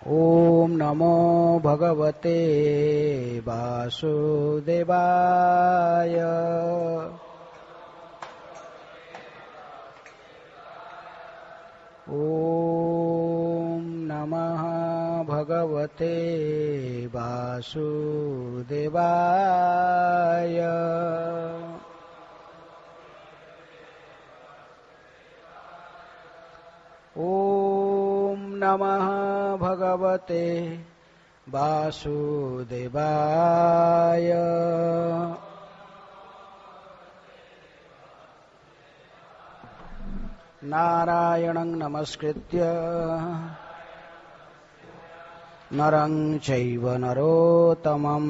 ओम नमो भगवते वासुदेवाय। ओम नमः भगवते वासुदेवाय। ओम नमः भगवते वासुदेवाय। नारायणं नमस्कृत्य नरं चैव नरोत्तमं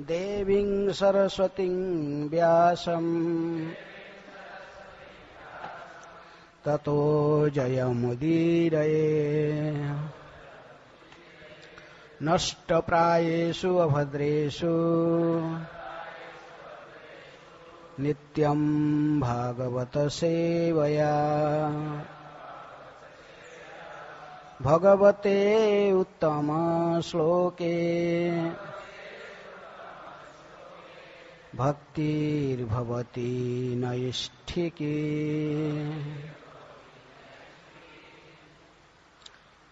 देवीं सरस्वतीं व्यासं ततो जयमुदीरये। नष्टप्रायेषु अभद्रेषु नित्यं भागवत सेवया भगवते उत्तम श्लोके भक्तिर्भवति नैष्ठिकी।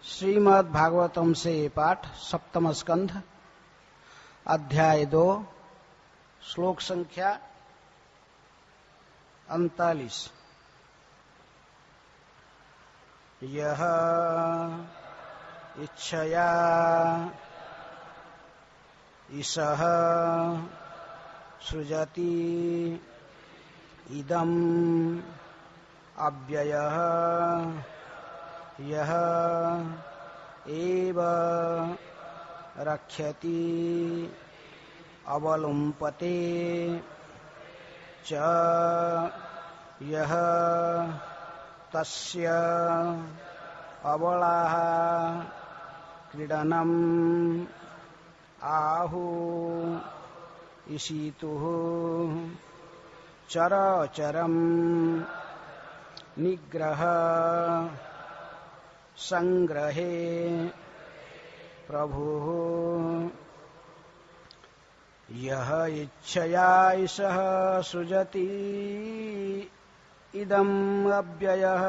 श्रीमद् भागवतम से पाठ सप्तम स्कंध अध्याय 2 श्लोक संख्या 39। यह इच्छया ईशः सृजति इदम् अव्ययः यह एव रक्षति अवलुम्पते च यह तस्य अबलाः क्रीडनम् आहु ईशितुः चराचरम् निग्रह संग्रहे प्रभुः यह इच्छया ईशः सृजति इदम् अव्ययः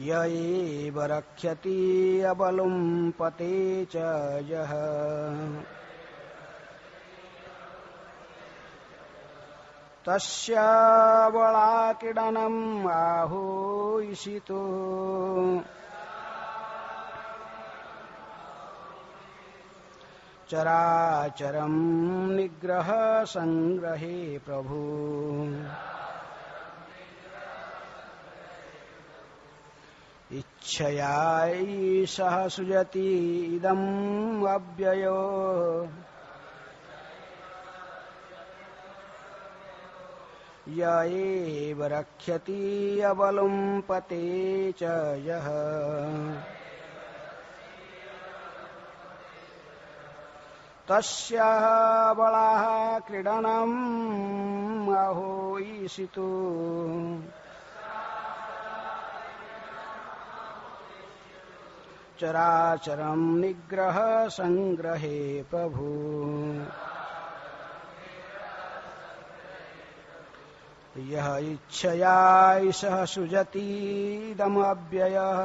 य एव रक्षति अबलुम्पते च यः तस्य बलाक्रीडनम् आहु ईशितुः चराचरम् निग्रह संग्रहे प्रभु इच्छया ईशः सृजति इदम् अव्ययो य एव रक्षति अबलुम्पते च यः तस्य बलाः क्रीडनम् आहु ईशितुः चराचरम् निग्रह संग्रहे प्रभु यह इच्छया ईशः सृजति इदमव्ययः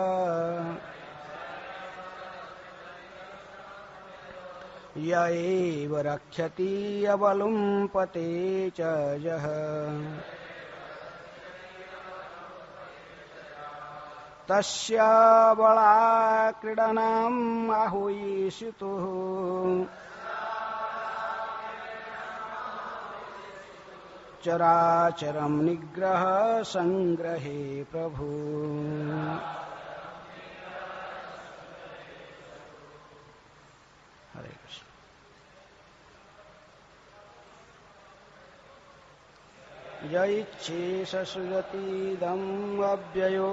य एव रक्षति अबलुम्पते च यः तस्य बलाक्रीडनम् आहु ईशितुः चराचरम् निग्रह संग्रहे प्रभु हरे कृष्ण। य इच्छेष सृजति इदम् अव्ययो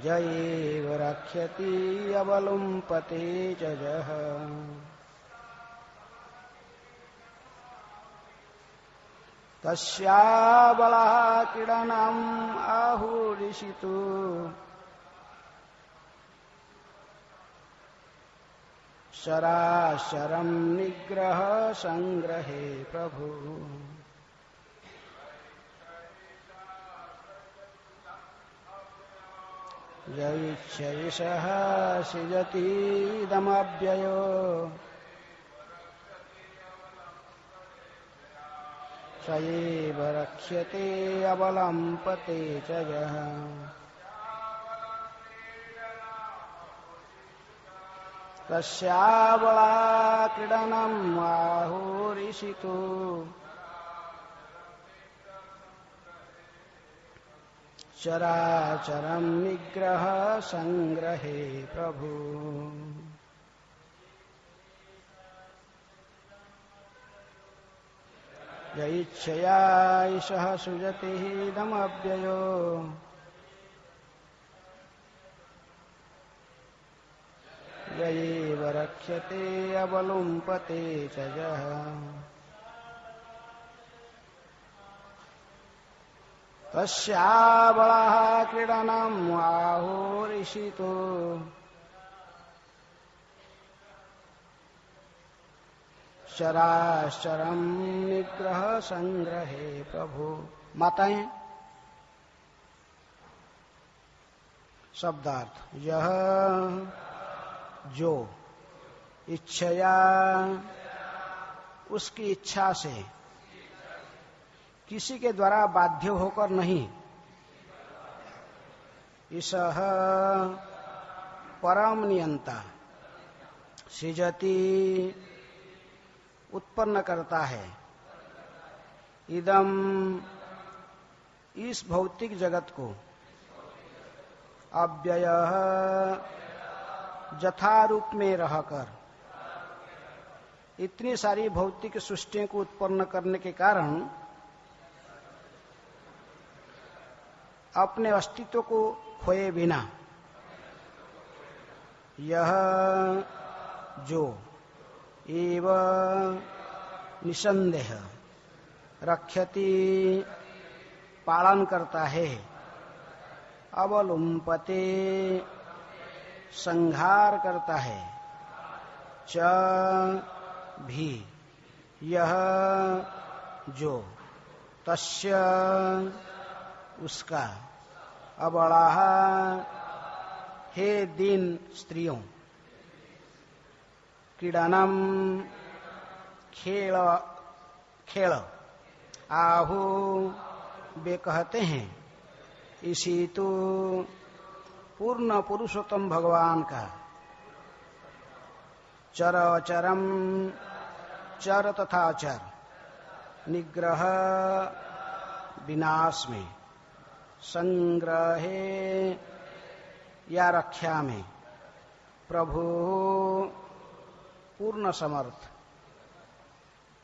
य एव रक्षति अबलुम्पते च यः तस्या बलः क्रीडनम् आहुरिषितु शराशरं निग्रह संग्रहे प्रभु यैच्छैषः सृजतीदमव्ययो स एव रक्ष्यते अवलम्पते च यः तस्या बलात् क्रीडनम् आहुरिषितु चराचरं निग्रह संग्रहे प्रभु यैच्छया ईशः सृजति इदमव्ययो य एव रक्ष्यते अवलुम्पते च यः तस्या बलः क्रीडनम् आहुरिषितु शराशरं निग्रह संग्रहे प्रभु। माताएं, शब्दार्थ यह जो इच्छया उसकी इच्छा से किसी के द्वारा बाध्य होकर नहीं, इसह परम नियंता सृजति उत्पन्न करता है, इदम इस भौतिक जगत को, अव्ययः जथारूप में रहकर इतनी सारी भौतिक सृष्टियों को उत्पन्न करने के कारण अपने अस्तित्व को खोए बिना यह जो एव निसंदेह रक्षति पालन करता है, अवलुम्पते संहार करता है, च भी यह जो तस्य उसका, अबलाः हे दीन स्त्रियों, क्रीडनम खेल खेल, आहु वे कहते हैं इसी तो पूर्ण पुरुषोत्तम भगवान का, चर अचरम चर तथा अचर, निग्रह विनाश में, संग्रहे या रक्षा में, प्रभु पूर्ण समर्थ।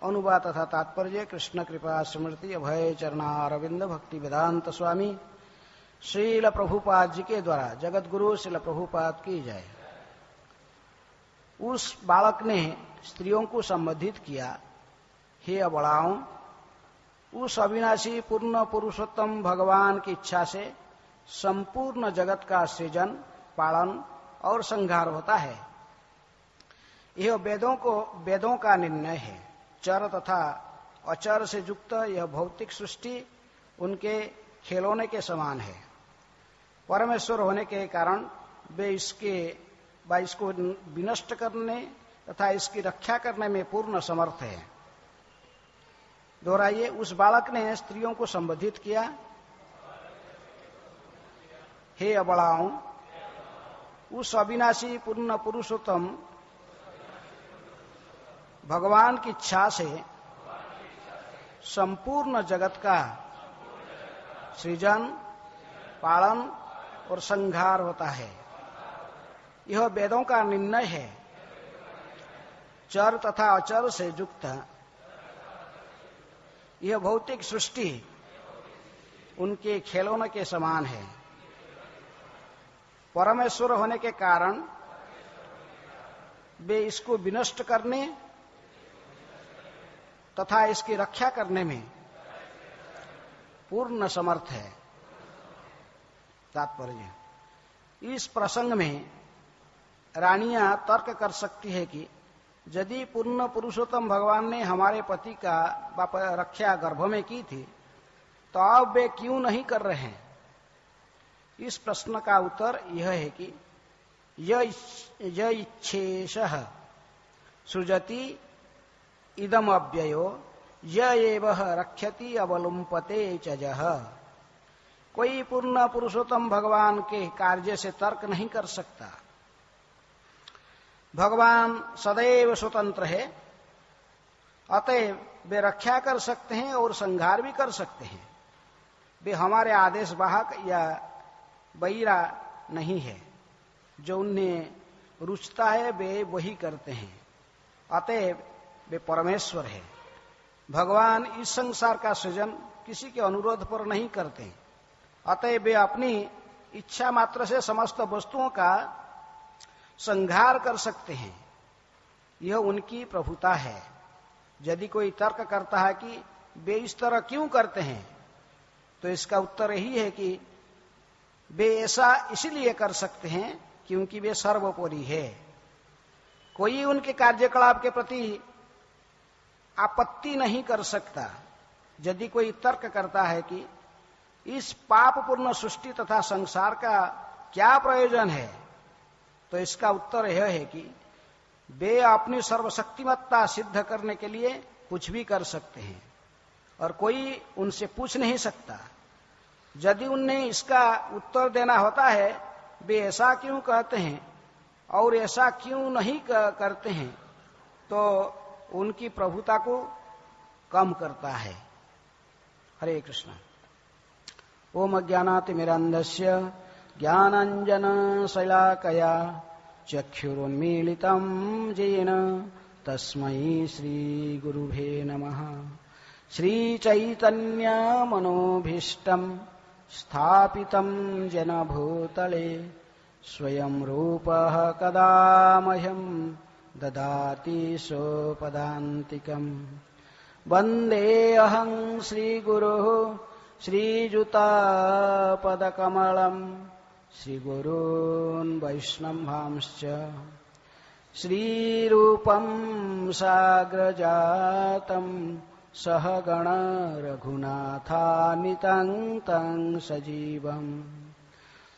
अनुवाद तथा तात्पर्य कृष्ण कृपा स्मृति अभय चरणारविंद भक्ति वेदांत स्वामी श्रील प्रभुपाद जी के द्वारा जगत गुरु श्रील प्रभुपाद की जय। उस बालक ने स्त्रियों को संबोधित किया, हे अबलाओं, उस अविनाशी पूर्ण पुरुषोत्तम भगवान की इच्छा से संपूर्ण जगत का सृजन, पालन और संहार होता है। यह वेदों का निर्णय है। चर तथा अचर से युक्त यह भौतिक सृष्टि उनके खिलौने के समान है। परमेश्वर होने के कारण वे इसको विनष्ट करने तथा इसकी रक्षा करने में पूर्ण समर्थ है। दोहराइए, उस बालक ने स्त्रियों को संबोधित किया, हे अबलाओं, उस अविनाशी पूर्ण पुरुषोत्तम भगवान की इच्छा से संपूर्ण जगत का सृजन, पालन और संहार होता है। यह वेदों का निर्णय है। चर तथा अचर से युक्त यह भौतिक सृष्टि उनके खिलौने के समान है। परमेश्वर होने के कारण वे इसको विनष्ट करने तथा इसकी रक्षा करने में पूर्ण समर्थ है। तात्पर्य, इस प्रसंग में रानियां तर्क कर सकती है कि यदि पूर्ण पुरुषोत्तम भगवान ने हमारे पति का रक्षा गर्भ में की थी तो अब वे क्यों नहीं कर रहे हैं। इस प्रश्न का उत्तर यह है कि य इच्छेषः सृजति इदम अव्ययो य एव रक्षति अवलुम्पते चजः। कोई पूर्ण पुरुषोत्तम भगवान के कार्य से तर्क नहीं कर सकता। भगवान सदैव स्वतंत्र है, अतएव वे रक्षा कर सकते हैं और संहार भी कर सकते हैं। वे हमारे आदेश वाहक या बहिरा नहीं है। जो उन्हें रुचता है वे वही करते हैं, अतएव वे परमेश्वर है। भगवान इस संसार का सृजन किसी के अनुरोध पर नहीं करते, अतएव वे अपनी इच्छा मात्र से समस्त वस्तुओं का संहार कर सकते हैं। यह उनकी प्रभुता है। यदि कोई तर्क करता है कि वे इस तरह क्यों करते हैं, तो इसका उत्तर यही है कि वे ऐसा इसलिए कर सकते हैं क्योंकि वे सर्वोपरि है। कोई उनके कार्यकलाप के प्रति आपत्ति नहीं कर सकता। यदि कोई तर्क करता है कि इस पापपूर्ण सृष्टि तथा संसार का क्या प्रयोजन है, तो इसका उत्तर यह है कि वे अपनी सर्वशक्तिमत्ता सिद्ध करने के लिए कुछ भी कर सकते हैं और कोई उनसे पूछ नहीं सकता। यदि उन्हें इसका उत्तर देना होता है वे ऐसा क्यों कहते हैं और ऐसा क्यों नहीं करते हैं, तो उनकी प्रभुता को कम करता है। हरे कृष्ण। ओम अज्ञानातिमिरन्धस्य ज्ञानाञ्जन शलाकया चक्षुरुन्मीलितं येन तस्मै श्रीगुरुभे नमः। श्रीचैतन्य मनोभीष्टं स्थापितं येन भूतले स्वयं रूपः कदा मह्यं ददाति सोपदान्तिकम्। वन्देऽहं श्रीगुरुः श्रीयुतापदकमलं श्रीगुरून् वैष्णवांश्च। श्रीरूपं साग्रजातं सहगण रघुनाथान्वितं तं सजीवम्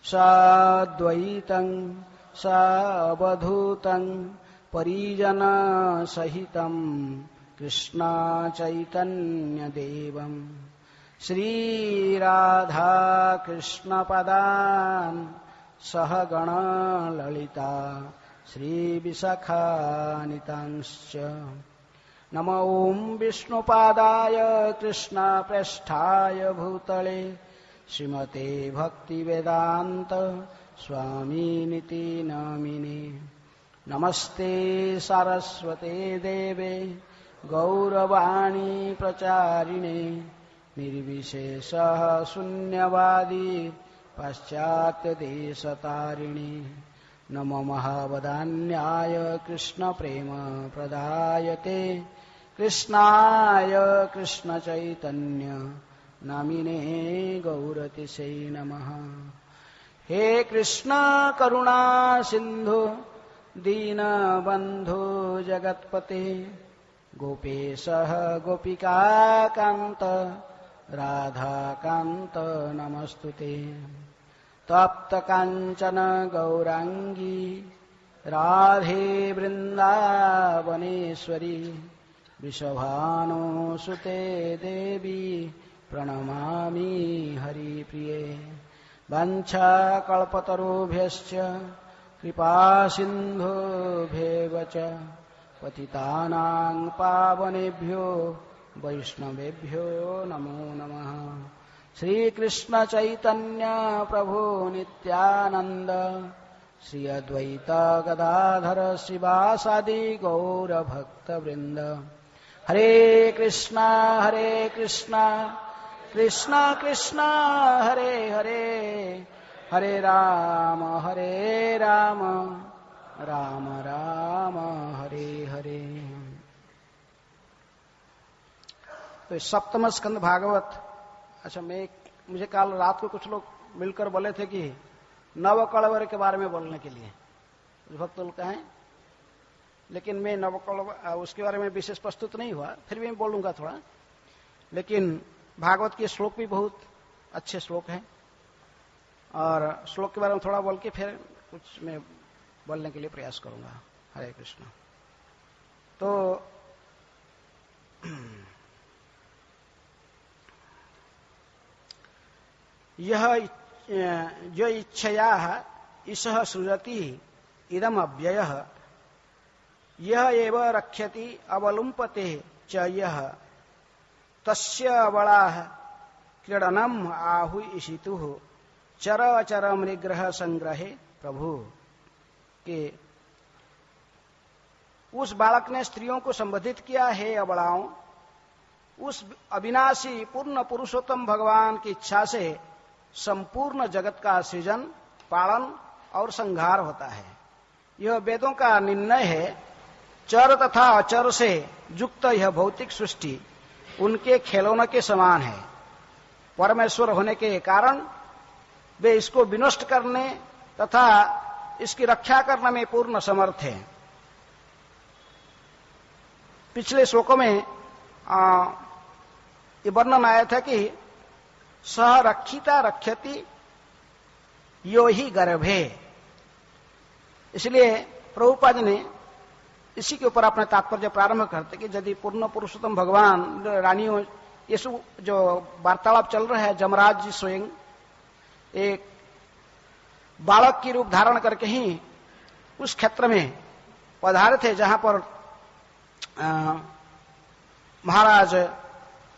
साद्वैतं सावधूतं परिजनसहितं कृष्ण चैतन्यदेवम् श्रीराधा कृष्णपदान् सहगण ललिता श्रीविशाखान्वितांश्च। नमो ॐ विष्णुपादाय कृष्णप्रेष्ठाय भूतले श्रीमते भक्तिवेदान्त स्वामिनिति नामिने। नमस्ते सारस्वते देवे गौरवाणी प्रचारिणे निर्विशेषः शून्यवादी पाश्चात्यदेशतारिणे। नमो महावदान्याय कृष्णप्रेम प्रदायते कृष्णाय कृष्णचैतन्य नामिने गौरतिसे नमः। हे कृष्ण करुणा सिन्धु दीनबन्धु जगत्पते गोपेशः गोपिकाकान्त राधाकान्त नमस्तुते। तप्त काञ्चन गौरांगी राधे वृन्दावनेश्वरी वृषभानुसुते देवी प्रणमामि हरिप्रिये। वाञ्छाकल्पतरुभ्यश्च कृपासिन्धुभ्येव च पतितानां पावनेभ्यो वैष्णवेभ्यो नमो नमः। श्रीकृष्ण चैतन्य प्रभु नित्यानंद श्री अद्वैत गदाधर श्रीवासादि गौर भक्तवृंद। हरे कृष्णा कृष्णा कृष्णा हरे हरे, हरे राम राम राम हरे हरे। तो सप्तम स्कंद भागवत अच्छा, मुझे कल रात को कुछ लोग मिलकर बोले थे कि नवकलवर के बारे में बोलने के लिए भक्त लोग कहें, लेकिन मैं नवकलवर उसके बारे में विशेष प्रस्तुत नहीं हुआ, फिर भी मैं बोलूंगा थोड़ा। लेकिन भागवत के श्लोक भी बहुत अच्छे श्लोक हैं, और श्लोक के बारे में थोड़ा बोल के फिर कुछ मैं बोलने के लिए प्रयास करूंगा। हरे कृष्ण। तो यह जो इच्छया ईशः सृजति इदम अव्यय यह एव रक्ष्यति अवलुम्पते च यह तस्य अबला क्रीडनम आहु इशितु चर अचर मृग्रह संग्रहे प्रभु के उस बालक ने स्त्रियों को संबोधित किया, हे अबलाओं, उस अविनाशी पूर्ण पुरुषोत्तम भगवान की इच्छा से संपूर्ण जगत का सृजन, पालन और संहार होता है। यह वेदों का निर्णय है। चर तथा अचर से युक्त यह भौतिक सृष्टि उनके खिलौनों के समान है। परमेश्वर होने के कारण वे इसको विनष्ट करने तथा इसकी रक्षा करने में पूर्ण समर्थ हैं। पिछले श्लोकों में ये वर्णन आया था कि सह रक्षिता रक्षति यो ही गर्भे। इसलिए प्रभुपाद ने इसी के ऊपर अपना तात्पर्य प्रारंभ करते कि यदि पूर्ण पुरुषोत्तम भगवान रानियों ये जो वार्तालाप चल रहा है, जमराज जी स्वयं एक बालक की रूप धारण करके ही उस क्षेत्र में पधारे थे जहां पर महाराज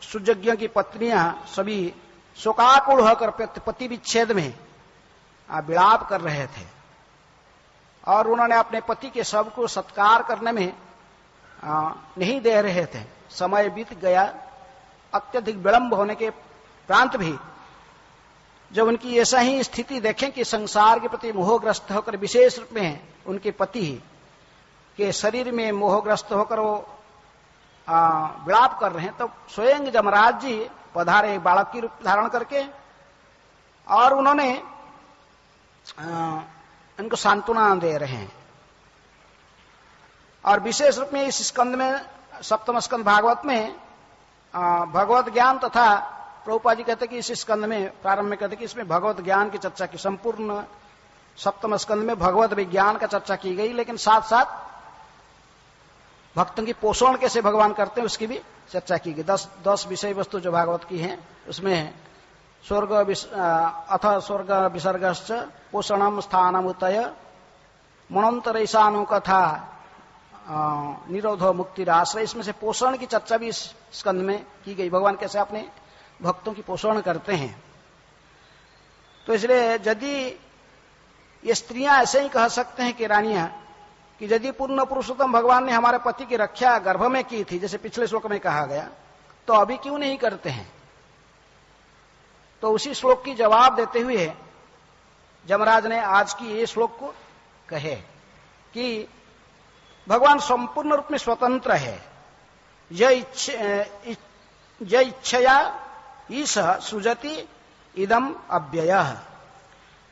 सुजज्ञ की पत्नियां सभी शोकाकुल होकर पति विच्छेद में विलाप कर रहे थे, और उन्होंने अपने पति के शव को सत्कार करने में नहीं दे रहे थे। समय बीत गया, अत्यधिक विलंब होने के प्रांत भी जब उनकी ऐसा ही स्थिति देखें कि संसार के प्रति मोहग्रस्त होकर, विशेष रूप में उनके पति के शरीर में मोहग्रस्त होकर वो विलाप कर रहे हैं, तो स्वयं जमराज जी पधारे बालक की रूप धारण करके, और उन्होंने इनको सांत्वना दे रहे हैं। और विशेष रूप में इस स्कंद में, सप्तम स्कंद भागवत में भगवत ज्ञान तथा प्रभुपाद जी कहते कि इस स्कंद में प्रारंभ में कहते कि इसमें भगवत ज्ञान की चर्चा की, संपूर्ण सप्तम स्कंद में भगवत विज्ञान का चर्चा की गई, लेकिन साथ साथ भक्तों की पोषण कैसे भगवान करते हैं उसकी भी चर्चा की गई। 10 विषय वस्तु जो भागवत की हैं उसमें अथ स्वर्ग विसर्गश्च पोषणम स्थानम उतय मनोंतर ईशानु कथा निरोधो मुक्तिराश्रय, इसमें से पोषण की चर्चा भी इस स्कंद में की गई। भगवान कैसे अपने भक्तों की पोषण करते हैं। तो इसलिए यदि ये स्त्रियां ऐसे ही कह सकते हैं कि रानियां, कि यदि पूर्ण पुरुषोत्तम भगवान ने हमारे पति की रक्षा गर्भ में की थी, जैसे पिछले श्लोक में कहा गया, तो अभी क्यों नहीं करते हैं? तो उसी श्लोक की जवाब देते हुए जमराज ने आज की ये श्लोक को कहे कि भगवान संपूर्ण रूप में स्वतंत्र है। य इच्छया ईश सृजति इदम अव्ययः,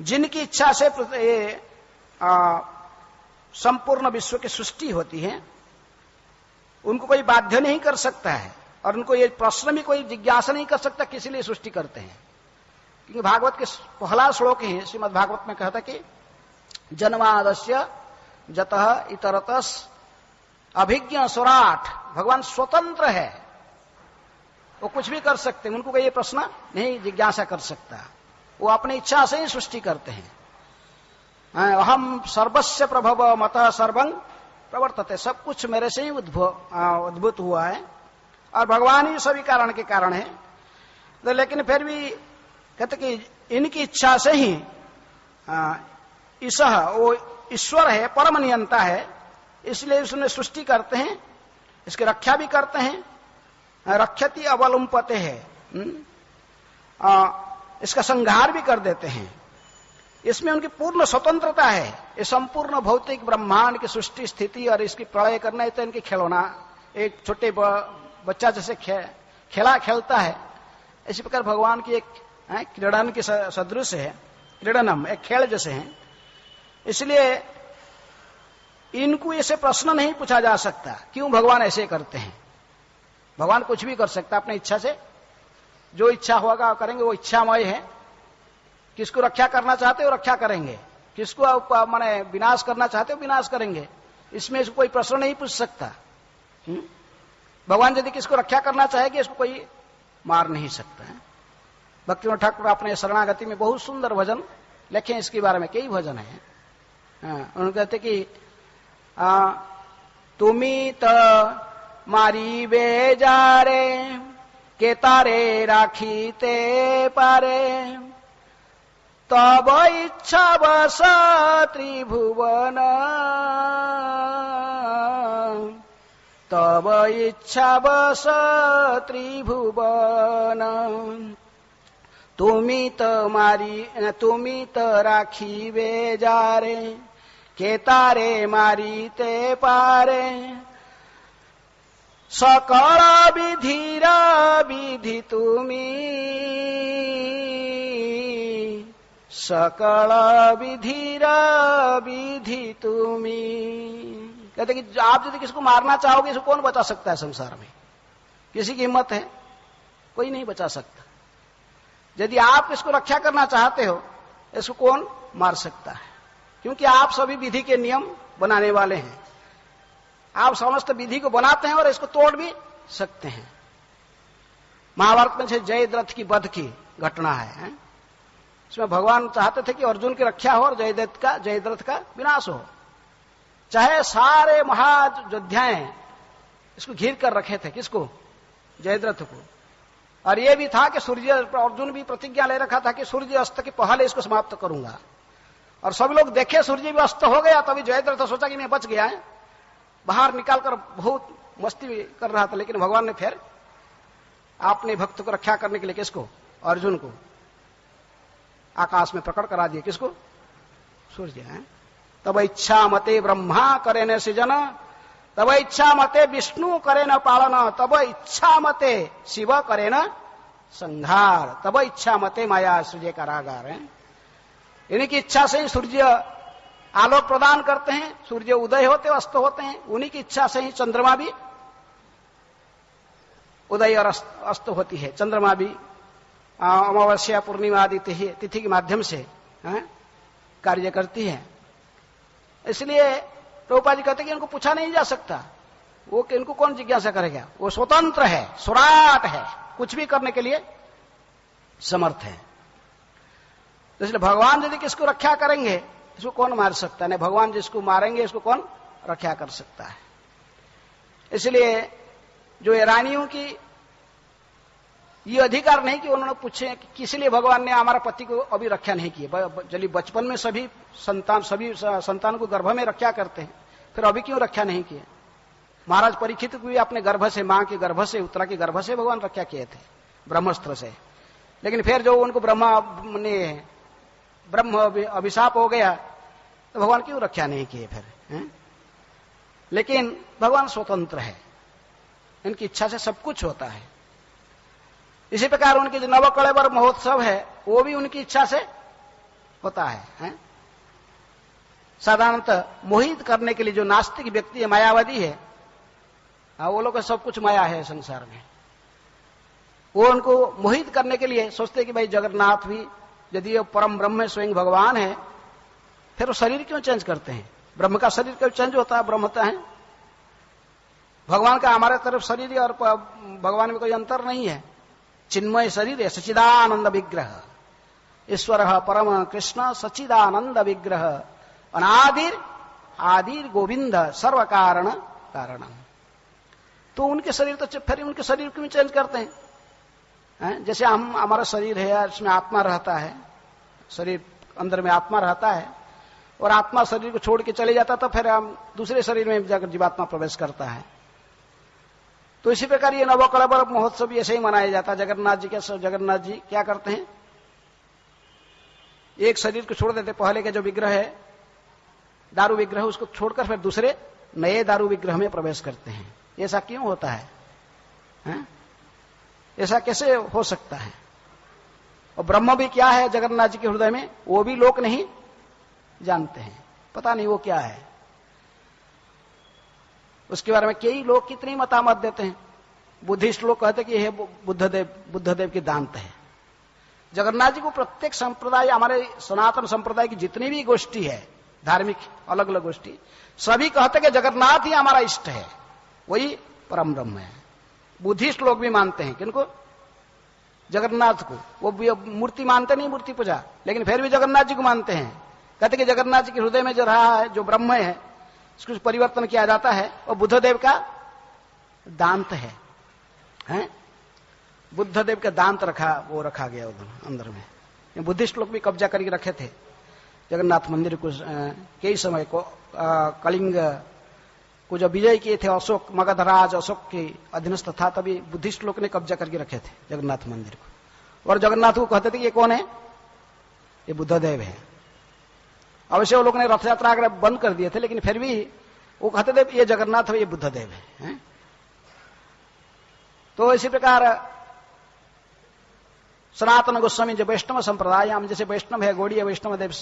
जिनकी इच्छा से संपूर्ण विश्व की सृष्टि होती है, उनको कोई बाध्य नहीं कर सकता है, और उनको ये प्रश्न भी कोई जिज्ञासा नहीं कर सकता किस लिए सृष्टि करते हैं। क्योंकि भागवत के पहला श्लोक ही श्रीमद् भागवत में कहता कि जन्मादस्य जतः इतरतस अभिज्ञ स्वराट, भगवान स्वतंत्र है, वो कुछ भी कर सकते हैं, उनको कोई ये प्रश्न नहीं जिज्ञासा कर सकता, वो अपनी इच्छा से ही सृष्टि करते हैं। अहम सर्वस्य प्रभव मतः सर्वं प्रवर्तते, सब कुछ मेरे से ही उद्भूत हुआ है, और भगवान ही सभी कारण के कारण है। तो लेकिन फिर भी कहते कि इनकी इच्छा से ही ईशः, वो ईश्वर है, परम नियंता है, इसलिए उसने सृष्टि करते हैं, इसकी रक्षा भी करते हैं। रक्षति अवलुम्पते है, इसका संहार भी कर देते हैं। इसमें उनकी पूर्ण स्वतंत्रता है। ये संपूर्ण भौतिक ब्रह्मांड की सृष्टि स्थिति और इसकी प्रलय करना, तो इनकी खिलौना, एक छोटे बच्चा जैसे खेला खेलता है इसी प्रकार भगवान की एक क्रीड़न की सदृश है, क्रीडनम एक खेल जैसे है। इसलिए इनको ऐसे प्रश्न नहीं पूछा जा सकता क्यों भगवान ऐसे करते हैं। भगवान कुछ भी कर सकता अपनी इच्छा से, जो इच्छा होगा करेंगे, वो इच्छामय है। किसको रक्षा करना चाहते हो रक्षा करेंगे, किसको माने विनाश करना चाहते हो विनाश करेंगे। इसमें कोई प्रश्न नहीं पूछ सकता। भगवान यदि किसको रक्षा करना चाहेगी इसको कोई मार नहीं सकता है। भक्तिविनोद ठाकुर अपने शरणागति में बहुत सुंदर भजन लिखे, इसके बारे में कई भजन है। उन्होंने कहते कि तुमी त मारी बेजारे के तारे राखी ते पारे, तब इच्छा बस त्रिभुवन, तब इच्छा बस त्रिभुवन। तुमी त राखी बेजारे के तारे मारी ते पारे, सकल विधिर विधि तुमी, सकल विधिर विधि तुमी। कहते कि आप यदि किसको मारना चाहोगे इसको कौन बचा सकता है संसार में? किसी की हिम्मत है? कोई नहीं बचा सकता। यदि आप इसको रक्षा करना चाहते हो इसको कौन मार सकता है? क्योंकि आप सभी विधि के नियम बनाने वाले हैं। आप समस्त विधि को बनाते हैं और इसको तोड़ भी सकते हैं। महाभारत में जयद्रथ की वध की घटना है। इसमें भगवान चाहते थे कि अर्जुन की रक्षा हो और जयद्रथ का विनाश हो। चाहे सारे महायोद्धाएं इसको घिर कर रखे थे, किसको? जयद्रथ को। और यह भी था कि सूर्य, अर्जुन भी प्रतिज्ञा ले रखा था कि सूर्य अस्त के पहले इसको समाप्त करूंगा। और सब लोग देखे सूर्य भी अस्त हो गया, तभी जयद्रथ सोचा कि मैं बच गया है, बाहर निकालकर बहुत मस्ती कर रहा था। लेकिन भगवान ने फिर अपने भक्त को रक्षा करने के लिए किसको? अर्जुन को आकाश में प्रकट करा दिया। किसको? सूर्य है। तब इच्छा मते ब्रह्मा करे न सृजन, तब इच्छा मते विष्णु करे न पालन, तब इच्छा मते शिव करे न संहार, तब इच्छा मते माया सूर्य कारागार है। इन्हीं की इच्छा से ही सूर्य आलोक प्रदान करते हैं, सूर्य उदय होते अस्त होते हैं। उन्हीं की इच्छा से ही चंद्रमा भी उदय और अस्त होती है। चंद्रमा भी अमावस्या पूर्णिमा आदि तिथि के माध्यम से कार्य करती है। इसलिए प्रभुपाद जी कहते हैं कि इनको पूछा नहीं जा सकता, वो इनको कौन जिज्ञासा करेगा? वो स्वतंत्र है, सुराट है, कुछ भी करने के लिए समर्थ है। इसलिए भगवान यदि किसको रक्षा करेंगे इसको कौन मार सकता है? नहीं, भगवान जिसको मारेंगे इसको कौन रक्षा कर सकता है? इसलिए जो रानियों की ये अधिकार नहीं कि उन्होंने पूछे कि किस लिए भगवान ने हमारा पति को अभी रक्षा नहीं किया। चलिए बचपन में सभी संतान को गर्भ में रक्षा करते हैं, फिर अभी क्यों रक्षा नहीं किए? महाराज परीक्षित को भी अपने गर्भ से, मां के गर्भ से, उत्तरा के गर्भ से भगवान रक्षा किए थे ब्रह्मास्त्र से। लेकिन फिर जो उनको ब्रह्म अभिशाप हो गया तो भगवान क्यों रक्षा नहीं किए फिर? लेकिन भगवान स्वतंत्र है, इनकी इच्छा से सब कुछ होता है। इसी प्रकार उनके जो नवकलेवर महोत्सव है वो भी उनकी इच्छा से होता है। साधारणतः मोहित करने के लिए जो नास्तिक व्यक्ति है, मायावादी है, वो लोग सब कुछ माया है संसार में। वो उनको मोहित करने के लिए सोचते कि भाई जगन्नाथ भी यदि परम ब्रह्म है, स्वयं भगवान है, फिर वो शरीर क्यों चेंज करते हैं? ब्रह्म का शरीर क्यों चेंज होता है? ब्रह्मता है। भगवान का हमारे तरफ शरीर और भगवान में कोई अंतर नहीं है। चिन्मय शरीर है, सच्चिदानंद विग्रह, ईश्वर परम कृष्ण सच्चिदानंद विग्रह, आदिर गोविंद सर्व कारण कारणम। तो उनके शरीर तो फिर उनके शरीर क्यों चेंज करते हैं? जैसे हमारा शरीर है, इसमें आत्मा रहता है, शरीर अंदर में आत्मा रहता है, और आत्मा शरीर को छोड़ के चले जाता तो फिर हम दूसरे शरीर में जाकर जीवात्मा प्रवेश करता है। तो इसी प्रकार ये नवकलेवर महोत्सव ऐसे ही मनाया जाता है। जगन्नाथ जी क्या करते हैं? एक शरीर को छोड़ देते, पहले के जो विग्रह है दारू विग्रह, उसको छोड़कर फिर दूसरे नए दारू विग्रह में प्रवेश करते हैं। ऐसा क्यों होता है? ऐसा कैसे हो सकता है? और ब्रह्म भी क्या है जगन्नाथ जी के हृदय में, वो भी लोग नहीं जानते हैं, पता नहीं वो क्या है। उसके बारे में कई लोग कितनी मतामत देते हैं। बुद्धिस्ट लोग कहते हैं कि यह बुद्धदेव की दांत है। जगन्नाथ जी को प्रत्येक संप्रदाय, हमारे सनातन संप्रदाय की जितनी भी गोष्ठी है धार्मिक, अलग अलग गोष्ठी, सभी कहते हैं कि जगन्नाथ ही हमारा इष्ट है, वही परम ब्रह्म है। बुद्धिस्ट लोग भी मानते हैं किनको? जगन्नाथ को। वो भी मूर्ति मानते नहीं, मूर्ति पूजा, लेकिन फिर भी जगन्नाथ जी को मानते हैं। कहते कि जगन्नाथ जी के हृदय में जो रहा है, जो ब्रह्म है, उसको परिवर्तन किया जाता है, वो बुद्धदेव का दांत है, हैं? बुद्धदेव का दांत रखा गया उधर अंदर में। बुद्धिस्ट लोग भी कब्जा करके रखे थे जगन्नाथ मंदिर को कई समय को। कलिंग को जब विजय किए थे अशोक, मगधराज अशोक के अधीनस्थ था, तभी बुद्धिस्ट लोग ने कब्जा करके रखे थे जगन्नाथ मंदिर को। और जगन्नाथ को कहते थे कि ये कौन है? ये बुद्धदेव है। अवश्य वो लोग ने रथ यात्रा बंद कर दिए थे, लेकिन फिर भी वो कहते थे ये जगन्नाथ है, ये बुद्धदेव है। तो इसी प्रकार सनातन गोस्वामी जो वैष्णव संप्रदाय, हम जैसे वैष्णव है, गौड़ीय वैष्णव देव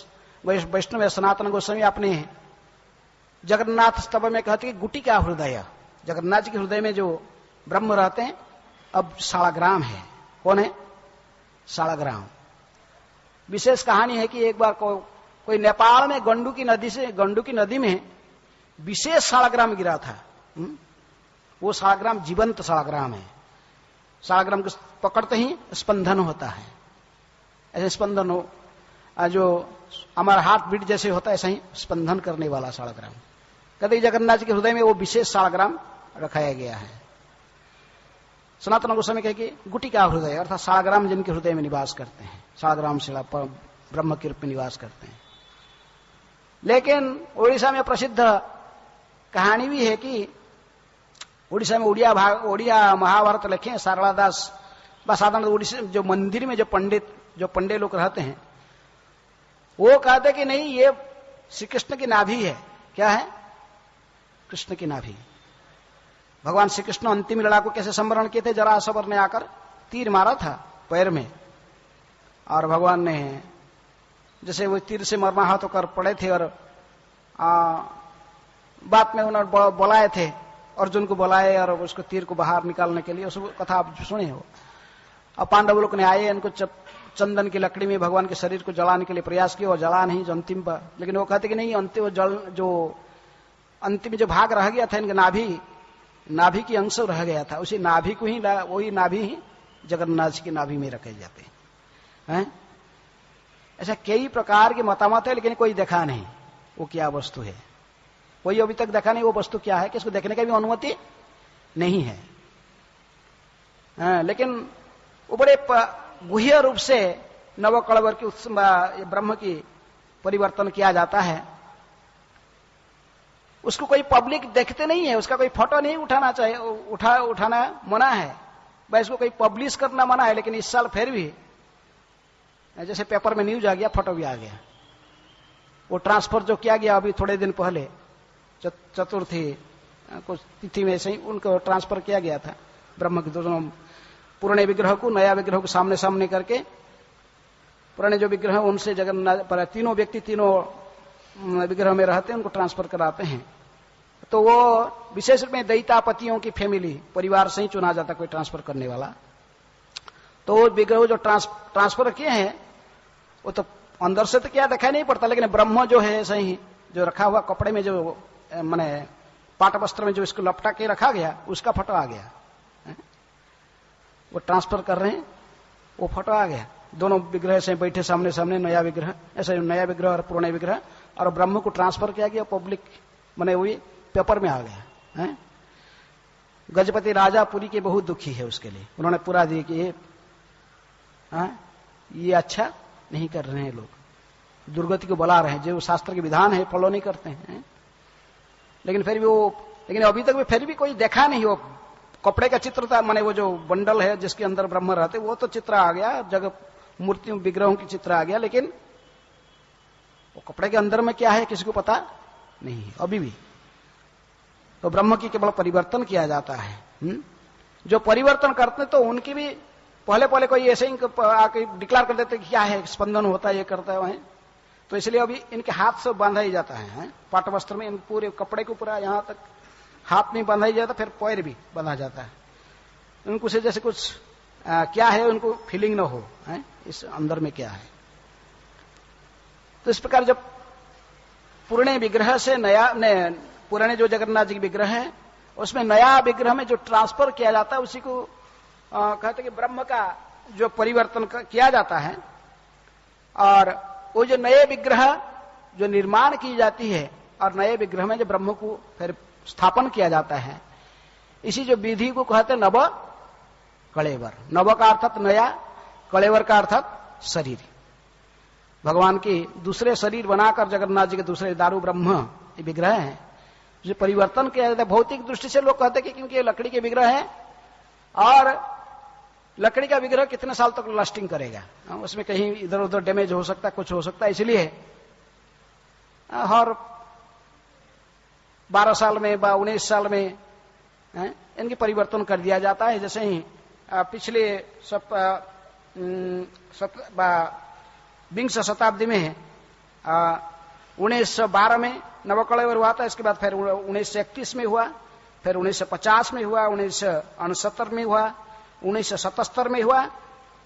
वैष्णव है, सनातन गोस्वामी अपने जगन्नाथ स्तव में कहते कि गुटी का हृदय, जगन्नाथ जी के हृदय में जो ब्रह्म रहते हैं, अब सालाग्राम है। कौन है? सालाग्राम। विशेष कहानी है कि एक बार कोई नेपाल में गंडू की नदी में विशेष सालाग्राम गिरा था। वो सालाग्राम जीवंत सालाग्राम है। सालाग्राम को पकड़ते ही स्पंदन होता है, ऐसे स्पंदन हो, जो हमारा हार्ट बीट जैसे होता है, ऐसा ही स्पंदन करने वाला सालाग्राम। कहते जगन्नाथ जी के हृदय में वो विशेष सालाग्राम रखाया गया है। सनातन गोस्वामी कहे कि गुटी का हृदय, अर्थात सालाग्राम जिनके हृदय में निवास करते हैं, सालाग्राम शिला पर ब्रह्म के रूप में निवास करते हैं। लेकिन ओडिशा में प्रसिद्ध कहानी भी है कि ओडिशा में ओडिया महाभारत लिखे हैं सारला दास, बस साधारण ओडिशा जो मंदिर में जो पंडित लोग रहते हैं, वो कहते कि नहीं, ये श्री कृष्ण की नाभि है। क्या है? कृष्ण की नाभि। भगवान श्री कृष्ण अंतिम लड़ाकू कैसे संवरण किए थे? जरासवर ने आकर तीर मारा था पैर में, और भगवान ने जैसे वो तीर से मरमाहत होकर पड़े थे, और बाद में उन्होंने बुलाए थे, अर्जुन को बुलाए और उसको तीर को बाहर निकालने के लिए। उस कथा आप सुने हो। अब पांडव लोग ने आए, इनको चंदन की लकड़ी में भगवान के शरीर को जलाने के लिए प्रयास किया, और जला नहीं, जो अंतिम पर, लेकिन वो कहते कि नहीं, अंतिम जो भाग रह गया था इनके नाभि की अंश रह गया था, उसी नाभि को ही, वही नाभि ही जगन्नाथ जी की नाभि में रखे जाते हैं। ऐसा कई प्रकार के मतामत है, लेकिन कोई देखा नहीं वो क्या वस्तु है। कोई अभी तक देखा नहीं वो वस्तु क्या है, किसको देखने की भी अनुमति नहीं है। लेकिन वो बड़े गुह्य रूप से नवकलवर की ब्रह्म की परिवर्तन किया जाता है। उसको कोई पब्लिक देखते नहीं है, उसका कोई फोटो नहीं उठाना चाहिए, उठाना मना है, भाई इसको कोई पब्लिश करना मना है। लेकिन इस साल फिर भी जैसे पेपर में न्यूज आ गया, फोटो भी आ गया। वो ट्रांसफर जो किया गया अभी थोड़े दिन पहले, चतुर्थी कुछ तिथि में से ही उनको ट्रांसफर किया गया था, ब्रह्म के दोनों पुराने विग्रह को नया विग्रह को सामने सामने करके, पुराने जो विग्रह उनसे जगन्नाथ पर तीनों व्यक्ति तीनों विग्रह में रहते हैं, उनको ट्रांसफर कराते हैं। तो वो विशेष रूप में दैतापतियों की फैमिली परिवार से ही चुना जाता कोई ट्रांसफर करने वाला। तो वो विग्रह जो ट्रांसफर किए हैं, वो तो अंदर से तो क्या दिखाई नहीं पड़ता, लेकिन ब्रह्म जो है ऐसा ही जो रखा हुआ कपड़े में, जो माने पाट वस्त्र में जो इसको लपटा के रखा गया, उसका फोटो आ गया। वो ट्रांसफर कर रहे हैं, वो फोटो आ गया। दोनों विग्रह से बैठे सामने सामने, नया विग्रह, ऐसा नया विग्रह और पुराने विग्रह, और ब्रह्म को ट्रांसफर किया गया, पब्लिक माने वही पेपर में आ गया है। गजपति राजा पुरी के बहुत दुखी है उसके लिए, उन्होंने पूरा दिया कि ये अच्छा नहीं कर रहे हैं, लोग दुर्गति को बुला रहे हैं, जो शास्त्र के विधान है फॉलो नहीं करते हैं। लेकिन फिर भी लेकिन अभी तक भी फिर भी कोई देखा नहीं। वो कपड़े का चित्र था, माने वो जो बंडल है जिसके अंदर ब्रह्म रहते, वो तो चित्र आ गया, जगह मूर्तियों विग्रहों की चित्र आ गया, लेकिन वो कपड़े के अंदर में क्या है किसी को पता नहीं है अभी भी। तो ब्रह्म की केवल परिवर्तन किया जाता है। जो परिवर्तन करते तो उनकी भी पहले पहले कोई ऐसे ही आके डिक्लेयर कर देते कि क्या है, स्पंदन होता है, ये करता है वहीं। तो इसलिए अभी इनके हाथ से बांधा ही जाता है, पाट वस्त्र में इन पूरे कपड़े को पूरा यहां तक हाथ में बांधा ही जाता, फिर पैर भी बांधा जाता है। उनको से जैसे कुछ क्या है उनको फीलिंग न हो इस अंदर में क्या है। तो इस प्रकार जब पुराने विग्रह से नया पुराने जो जगन्नाथ जी के विग्रह है उसमें नया विग्रह में जो ट्रांसफर किया जाता है उसी को कहते कि ब्रह्म का जो परिवर्तन किया जाता है। और वो जो नए विग्रह जो निर्माण की जाती है और नए विग्रह में जो ब्रह्म को फिर स्थापन किया जाता है, इसी जो विधि को कहते नव कलेवर। नव का अर्थात नया, कलेवर का अर्थात शरीर। भगवान की दूसरे शरीर बनाकर जगन्नाथ जी के दूसरे दारू ब्रह्म ये विग्रह है जो परिवर्तन किया जाता है। भौतिक दृष्टि से लोग कहते हैं कि क्योंकि ये लकड़ी के विग्रह है और लकड़ी का विग्रह कितने साल तक लास्टिंग करेगा, उसमें कहीं इधर उधर डैमेज हो सकता है, कुछ हो सकता है, इसलिए हर 12 साल में 19 साल में इनकी परिवर्तन कर दिया जाता है। जैसे ही पिछले 20 शताब्दी में 1912 में नवकलेवर हुआ था, इसके बाद फिर 1931 में हुआ, फिर 1950 में हुआ, 1969 में हुआ, 1977 में हुआ,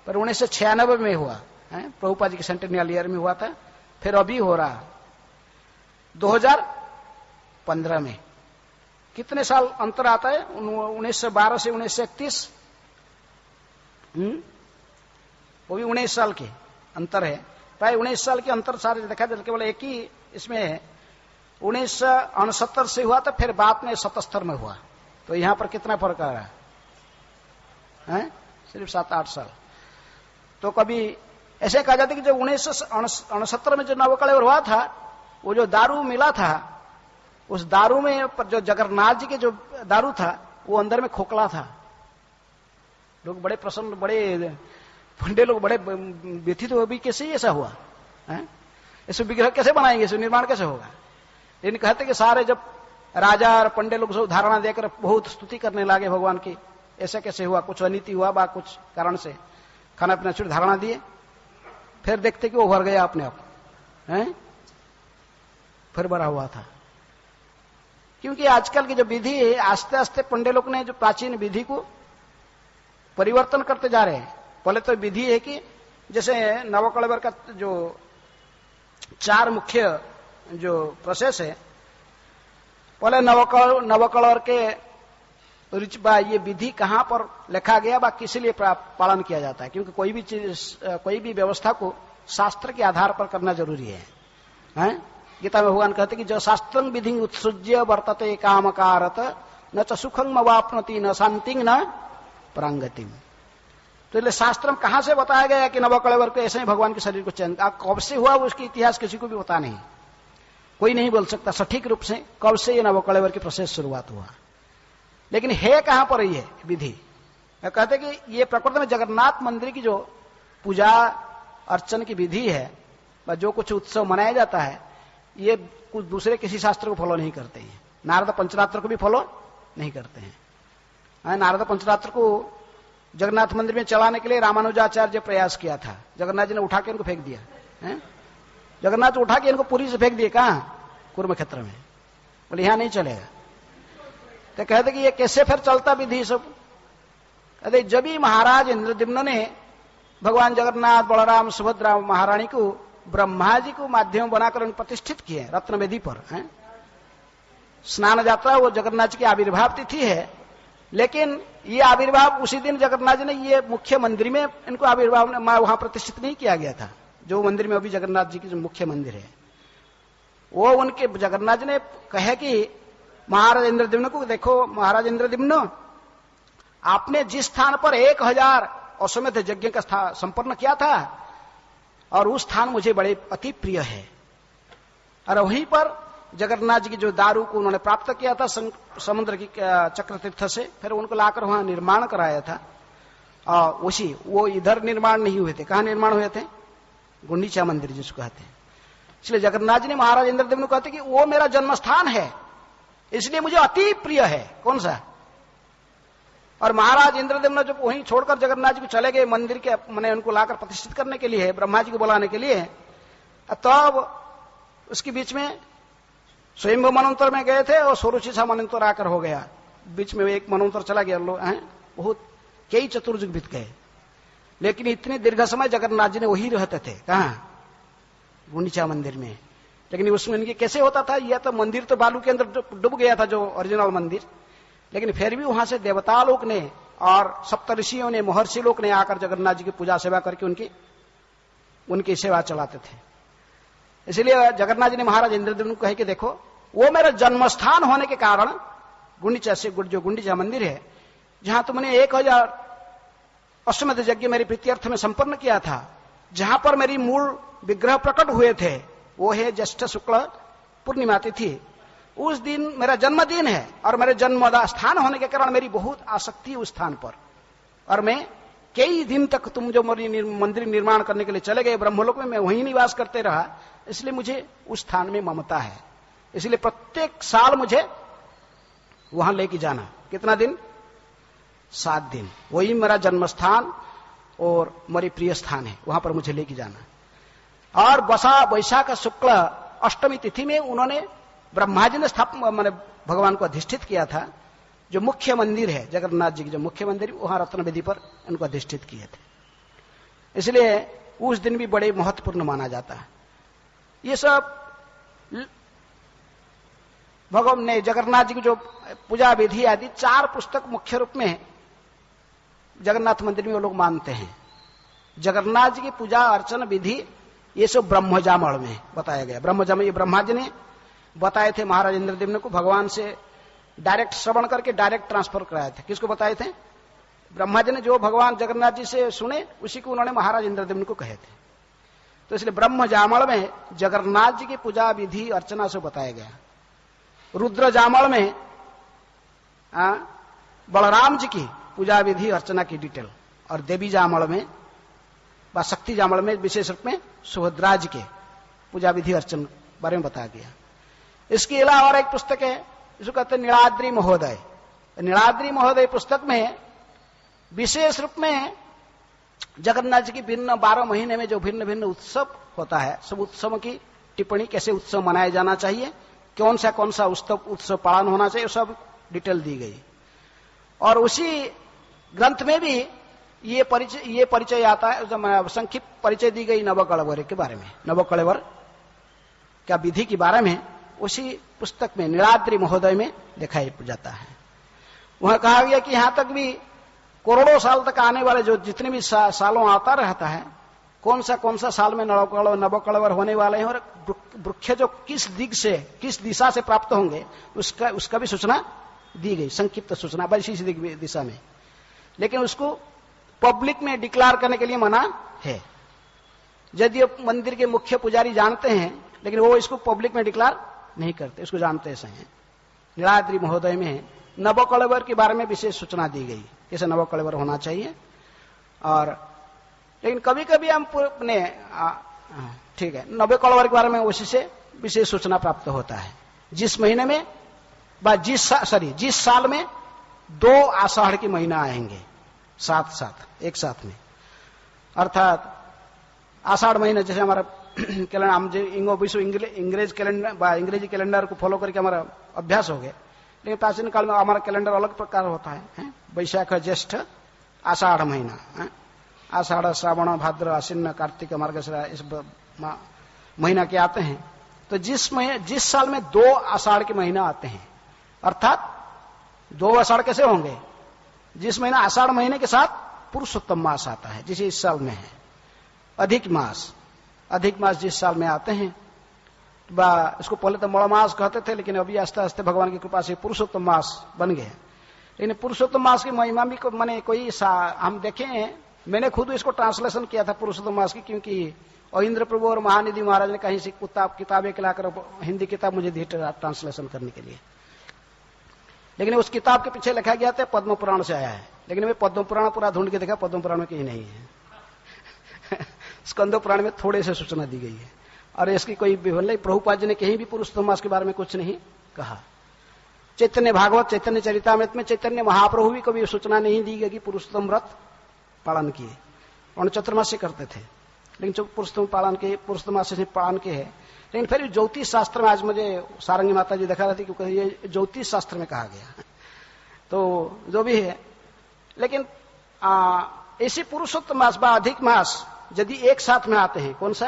फिर 1996 में हुआ, प्रभुपाद जी के सेंटेनियल ईयर में हुआ था, फिर अभी हो रहा 2015 में। कितने साल अंतर आता है 1912 से 1931? वो भी 19 साल के अंतर है, प्राय 19 साल के अंतर सारे देखा जाए केवल एक ही इसमें है। 1969 से हुआ था, फिर बाद में 77 में हुआ, तो यहां पर कितना फर्क आ रहा है? सिर्फ 7-8 साल। तो कभी ऐसे कहा जाता है कि जो 1969 में जो नवकलेवर हुआ था, वो जो दारू मिला था उस दारू में पर जो जगन्नाथ जी के जो दारू था वो अंदर में खोखला था। लोग बड़े प्रसन्न, बड़े पंडे लोग बड़े व्यथित हो भी कैसे ऐसा हुआ, ऐसे विग्रह कैसे बनाएंगे, इसे निर्माण कैसे होगा। लेकिन कहते कि सारे जब राजा और पंडे लोग सब धारणा देकर बहुत स्तुति करने लगे भगवान की, ऐसा कैसे हुआ, कुछ अनिति हुआ बा कुछ कारण से, खाना पीना छूट धारणा दिए, फिर देखते कि वो भर गया अपने आप, फिर भरा हुआ था। क्योंकि आजकल की जो विधि है, आस्ते आस्ते पंडे लोग ने जो प्राचीन विधि को परिवर्तन करते जा रहे हैं। पहले तो विधि है कि जैसे नवकलेवर का जो 4 मुख्य जो प्रोसेस है, पहले नवकलेवर के ये विधि कहां पर लिखा गया बा किस लिए पालन किया जाता है, क्योंकि कोई भी चीज, कोई भी व्यवस्था को शास्त्र के आधार पर करना जरूरी है। गीता में भगवान कहते कि जो शास्त्रं विधि उत्सृज्य वर्तते कामकारत न च सुखं मवाप्नोति न शांतिं न परांगतिम। तो इसलिए शास्त्र में कहां से बताया गया कि नवकलेवर को ऐसे ही भगवान के शरीर को चयन, कब से हुआ उसकी इतिहास किसी को भी पता नहीं, कोई नहीं बोल सकता सटीक रूप से कब से ये नवकलेवर की प्रोसेस शुरुआत हुआ। लेकिन है कहां पर ये विधि? कहते कि ये प्रकृति में जगन्नाथ मंदिर की जो पूजा अर्चन की विधि है, जो कुछ उत्सव मनाया जाता है, ये कुछ दूसरे किसी शास्त्र को फॉलो नहीं करते हैं। नारद पंचरात्र को भी फॉलो नहीं करते हैं। नारद पंचरात्र को जगन्नाथ मंदिर में चलाने के लिए रामानुजाचार्य प्रयास किया था, जगन्नाथ जी ने उठा के इनको फेंक दिया। जगन्नाथ उठा के इनको पुरी से फेंक दिए, कहां? कुर्म क्षेत्र में। बोले यहां नहीं चलेगा। तो कहते कि ये कैसे फिर चलता विधि सब? कहते जब ही महाराज इंद्रद्युम्न ने भगवान जगन्नाथ, बलराम, सुभद्रा महारानी को ब्रह्मा जी को माध्यम बनाकर उनको प्रतिष्ठित किए रत्न वेदी पर। स्नान यात्रा वो जगन्नाथ जी की आविर्भाव तिथि है, लेकिन ये आविर्भाव उसी दिन जगन्नाथ जी ने ये मुख्य मंदिर में इनको आविर्भाव वहां प्रतिष्ठित नहीं किया गया था। जो मंदिर में अभी जगन्नाथ जी की जो मुख्य मंदिर है, वो उनके जगन्नाथ जी ने कहे कि महाराज इंद्रद्युम्न को, देखो महाराज इंद्रद्युम्न, आपने जिस स्थान पर 1000 अश्वमेध यज्ञ का संपन्न किया था और उस स्थान मुझे बड़े अति प्रिय है। और वहीं पर जगन्नाथ जी की जो दारू को उन्होंने प्राप्त किया था समुद्र की चक्र तीर्थ से, फिर उनको लाकर वहां निर्माण कराया था। उसी वो इधर निर्माण नहीं हुए थे, कहां निर्माण हुए थे? गुंडीचा मंदिर जिसको कहते हैं। इसलिए जगन्नाथ जी ने महाराज इंद्रदेव को कहते कि वो मेरा जन्म स्थान है, इसलिए मुझे अति प्रिय है। कौन सा? और महाराज इंद्रदेव ने जब वहीं छोड़कर जगन्नाथ जी को चले गए मंदिर के, मैंने उनको लाकर प्रतिष्ठित करने के लिए, ब्रह्मा जी को बुलाने के लिए, तब उसके बीच में स्वयंभू मनोंतर में गए थे और सोरुचिसा मनोंतर आकर हो गया, बीच में एक मनोंतर चला गया। लोग बहुत कई चतुर्युग बीत गए, लेकिन इतने दीर्घ समय जगन्नाथ जी ने वही रहते थे। कहां? गुंडीचा मंदिर में। लेकिन उसमें इनके कैसे होता था? यह तो मंदिर तो बालू के अंदर डूब गया था, जो ओरिजिनल मंदिर, लेकिन फिर भी वहां से देवता लोग ने और सप्तऋषियों ने, महर्षि लोग ने आकर जगन्नाथ जी की पूजा सेवा करके उनकी सेवा चलाते थे। इसलिए जगन्नाथ जी ने महाराज इंद्रदेव को कहे कि देखो, वो मेरा जन्मस्थान होने के कारण गुंडीचा से जो गुंडीचा मंदिर है, जहां तुमने 1000 अश्वमेध यज्ञ मेरी प्रीत्यर्थ में संपन्न किया था, जहां पर मेरी मूल विग्रह प्रकट हुए थे, वो है ज्येष्ठ शुक्ल पूर्णिमा तिथि। उस दिन मेरा जन्मदिन है और मेरे जन्म स्थान होने के कारण मेरी बहुत आसक्ति है उस स्थान पर, और मैं कई दिन तक तुम जो मेरी मंदिर निर्माण करने के लिए चले गए ब्रह्मलोक में, मैं वहीं निवास करते रहा, इसलिए मुझे उस स्थान में ममता है। इसलिए प्रत्येक साल मुझे वहां लेके जाना। कितना दिन? 7 दिन। वही मेरा जन्म स्थान और मेरी प्रिय स्थान है, वहां पर मुझे लेके जाना। और वैशाख शुक्ल अष्टमी तिथि में उन्होंने ब्रह्मा जी ने मैंने भगवान को अधिष्ठित किया था। जो मुख्य मंदिर है जगन्नाथ जी की, जो मुख्य मंदिर, वहां रत्न वेदी पर उनको अधिष्ठित किए थे। इसलिए उस दिन भी बड़े महत्वपूर्ण माना जाता है। ये सब भगवान ने जगन्नाथ जी की जो पूजा विधि आदि 4 पुस्तक मुख्य रूप में जगन्नाथ मंदिर में वो लोग मानते हैं। जगन्नाथ जी की पूजा अर्चन विधि ये सब ब्रह्मजामण में बताया गया। ब्रह्मजामण ये ब्रह्मा जी ने बताए थे महाराज इंद्रदेव ने को, भगवान से डायरेक्ट श्रवण करके डायरेक्ट ट्रांसफर कराए थे। किसको बताए थे? ब्रह्मा जी ने जो भगवान जगन्नाथ जी से सुने, उसी को उन्होंने महाराज इंद्रदेव को कहे थे। तो इसलिए ब्रह्मजामण में जगन्नाथ जी की पूजा विधि अर्चना से बताया गया। रुद्र जामल में बलराम जी की पूजा विधि अर्चना की डिटेल, और देवी जामल में व शक्ति जामल में विशेष रूप में सुभद्रा जी के पूजा विधि अर्चन बारे में बताया गया। इसके अलावा और एक पुस्तक है जिसको कहते हैं नीलाद्रि महोदय। नीलाद्रि महोदय पुस्तक में विशेष रूप में जगन्नाथ जी की भिन्न 12 महीने में जो भिन्न भिन्न उत्सव होता है, सब उत्सवों की टिप्पणी, कैसे उत्सव मनाया जाना चाहिए, कौन सा उत्सव पालन होना चाहिए, सब डिटेल दी गई। और उसी ग्रंथ में भी ये परिचय आता है, संक्षिप्त परिचय दी गई नवकलेवर के बारे में, नवकलेवर क्या विधि के बारे में उसी पुस्तक में नीलाद्रि महोदय में दिखाई जाता है। वहां कहा गया कि यहां तक भी करोड़ों साल तक आने वाले जो जितने भी सालों आता रहता है, कौन सा साल में नवकलेवर होने वाले हैं, और वृक्ष जो किस दिशा से प्राप्त होंगे उसका भी सूचना दी गई, संक्षिप्त सूचना वैशिष्ट दिशा में। लेकिन उसको पब्लिक में डिक्लेयर करने के लिए मना है। यदि मंदिर के मुख्य पुजारी जानते हैं, लेकिन वो इसको पब्लिक में डिक्लेयर नहीं करते, इसको जानते ऐसे हैं। नीलाद्रि महोदय में नवकलेवर के बारे में विशेष सूचना दी गई, कैसे नवकलेवर होना चाहिए। और लेकिन कभी कभी हम अपने ठीक है, नवकलेवर के बारे में उसी से विशेष सूचना प्राप्त होता है। जिस महीने में जिस साल में 2 आषाढ़ के महीना आएंगे एक साथ में, अर्थात आषाढ़ महीना, जैसे हमारा कैलेंडर, हम जो अंग्रेजी कैलेंडर को फॉलो करके हमारा अभ्यास हो गया, लेकिन प्राचीन काल में हमारा कैलेंडर अलग प्रकार होता है। वैशाख ज्येष्ठ आषाढ़ महीना, आषाढ़ श्रावण भाद्र आश्विन कार्तिक मार्गशीर इस महीना के आते हैं। तो जिस साल में 2 आषाढ़ के महीना आते हैं, अर्थात 2 आषाढ़ कैसे होंगे? जिस महीना आषाढ़ महीने के साथ पुरुषोत्तम मास आता है, जिसे इस साल में है अधिक मास जिस साल में आते हैं, इसको पहले तो मड़ मास कहते थे, लेकिन अभी आस्ते आस्ते भगवान की कृपा से पुरुषोत्तम मास बन गए। लेकिन पुरुषोत्तम मास की महिमा भी मैंने हम देखे हैं, मैंने खुद इसको ट्रांसलेशन किया था पुरुषोत्तम मास की, क्योंकि इंद्र प्रभु और महानिधि महाराज ने कहीं से किताबें लाकर हिंदी किताब मुझे दी ट्रांसलेशन करने के लिए। लेकिन उस किताब के पीछे लिखा गया था पद्म पुराण से आया है, लेकिन मैं पद्म पुराण पूरा ढूंढ के देखा, पद्म पुराण में कहीं नहीं है। स्कंद पुराण में थोड़े से सूचना दी गई है, और इसकी कोई प्रभुपाद जी ने कहीं भी पुरुषोत्तम मास के बारे में कुछ नहीं कहा। चैतन्य भागवत, चैतन्य चरितामृत में चैतन्य महाप्रभु भी कभी सूचना नहीं दी गई कि पुरुषोत्तम व्रत पालन किए, उन्होंने चतुर्मास्य करते थे, लेकिन पुरुषोत्तम पालन के, पुरुषोत्तमास्य से पालन के है। लेकिन फिर ज्योतिष शास्त्र में आज मुझे सारंगी माता जी दिखा रही थी, क्योंकि ये ज्योतिष शास्त्र में कहा गया, तो जो भी है। लेकिन ऐसे पुरुषोत्तम मास व अधिक मास यदि एक साथ में आते हैं, कौन सा,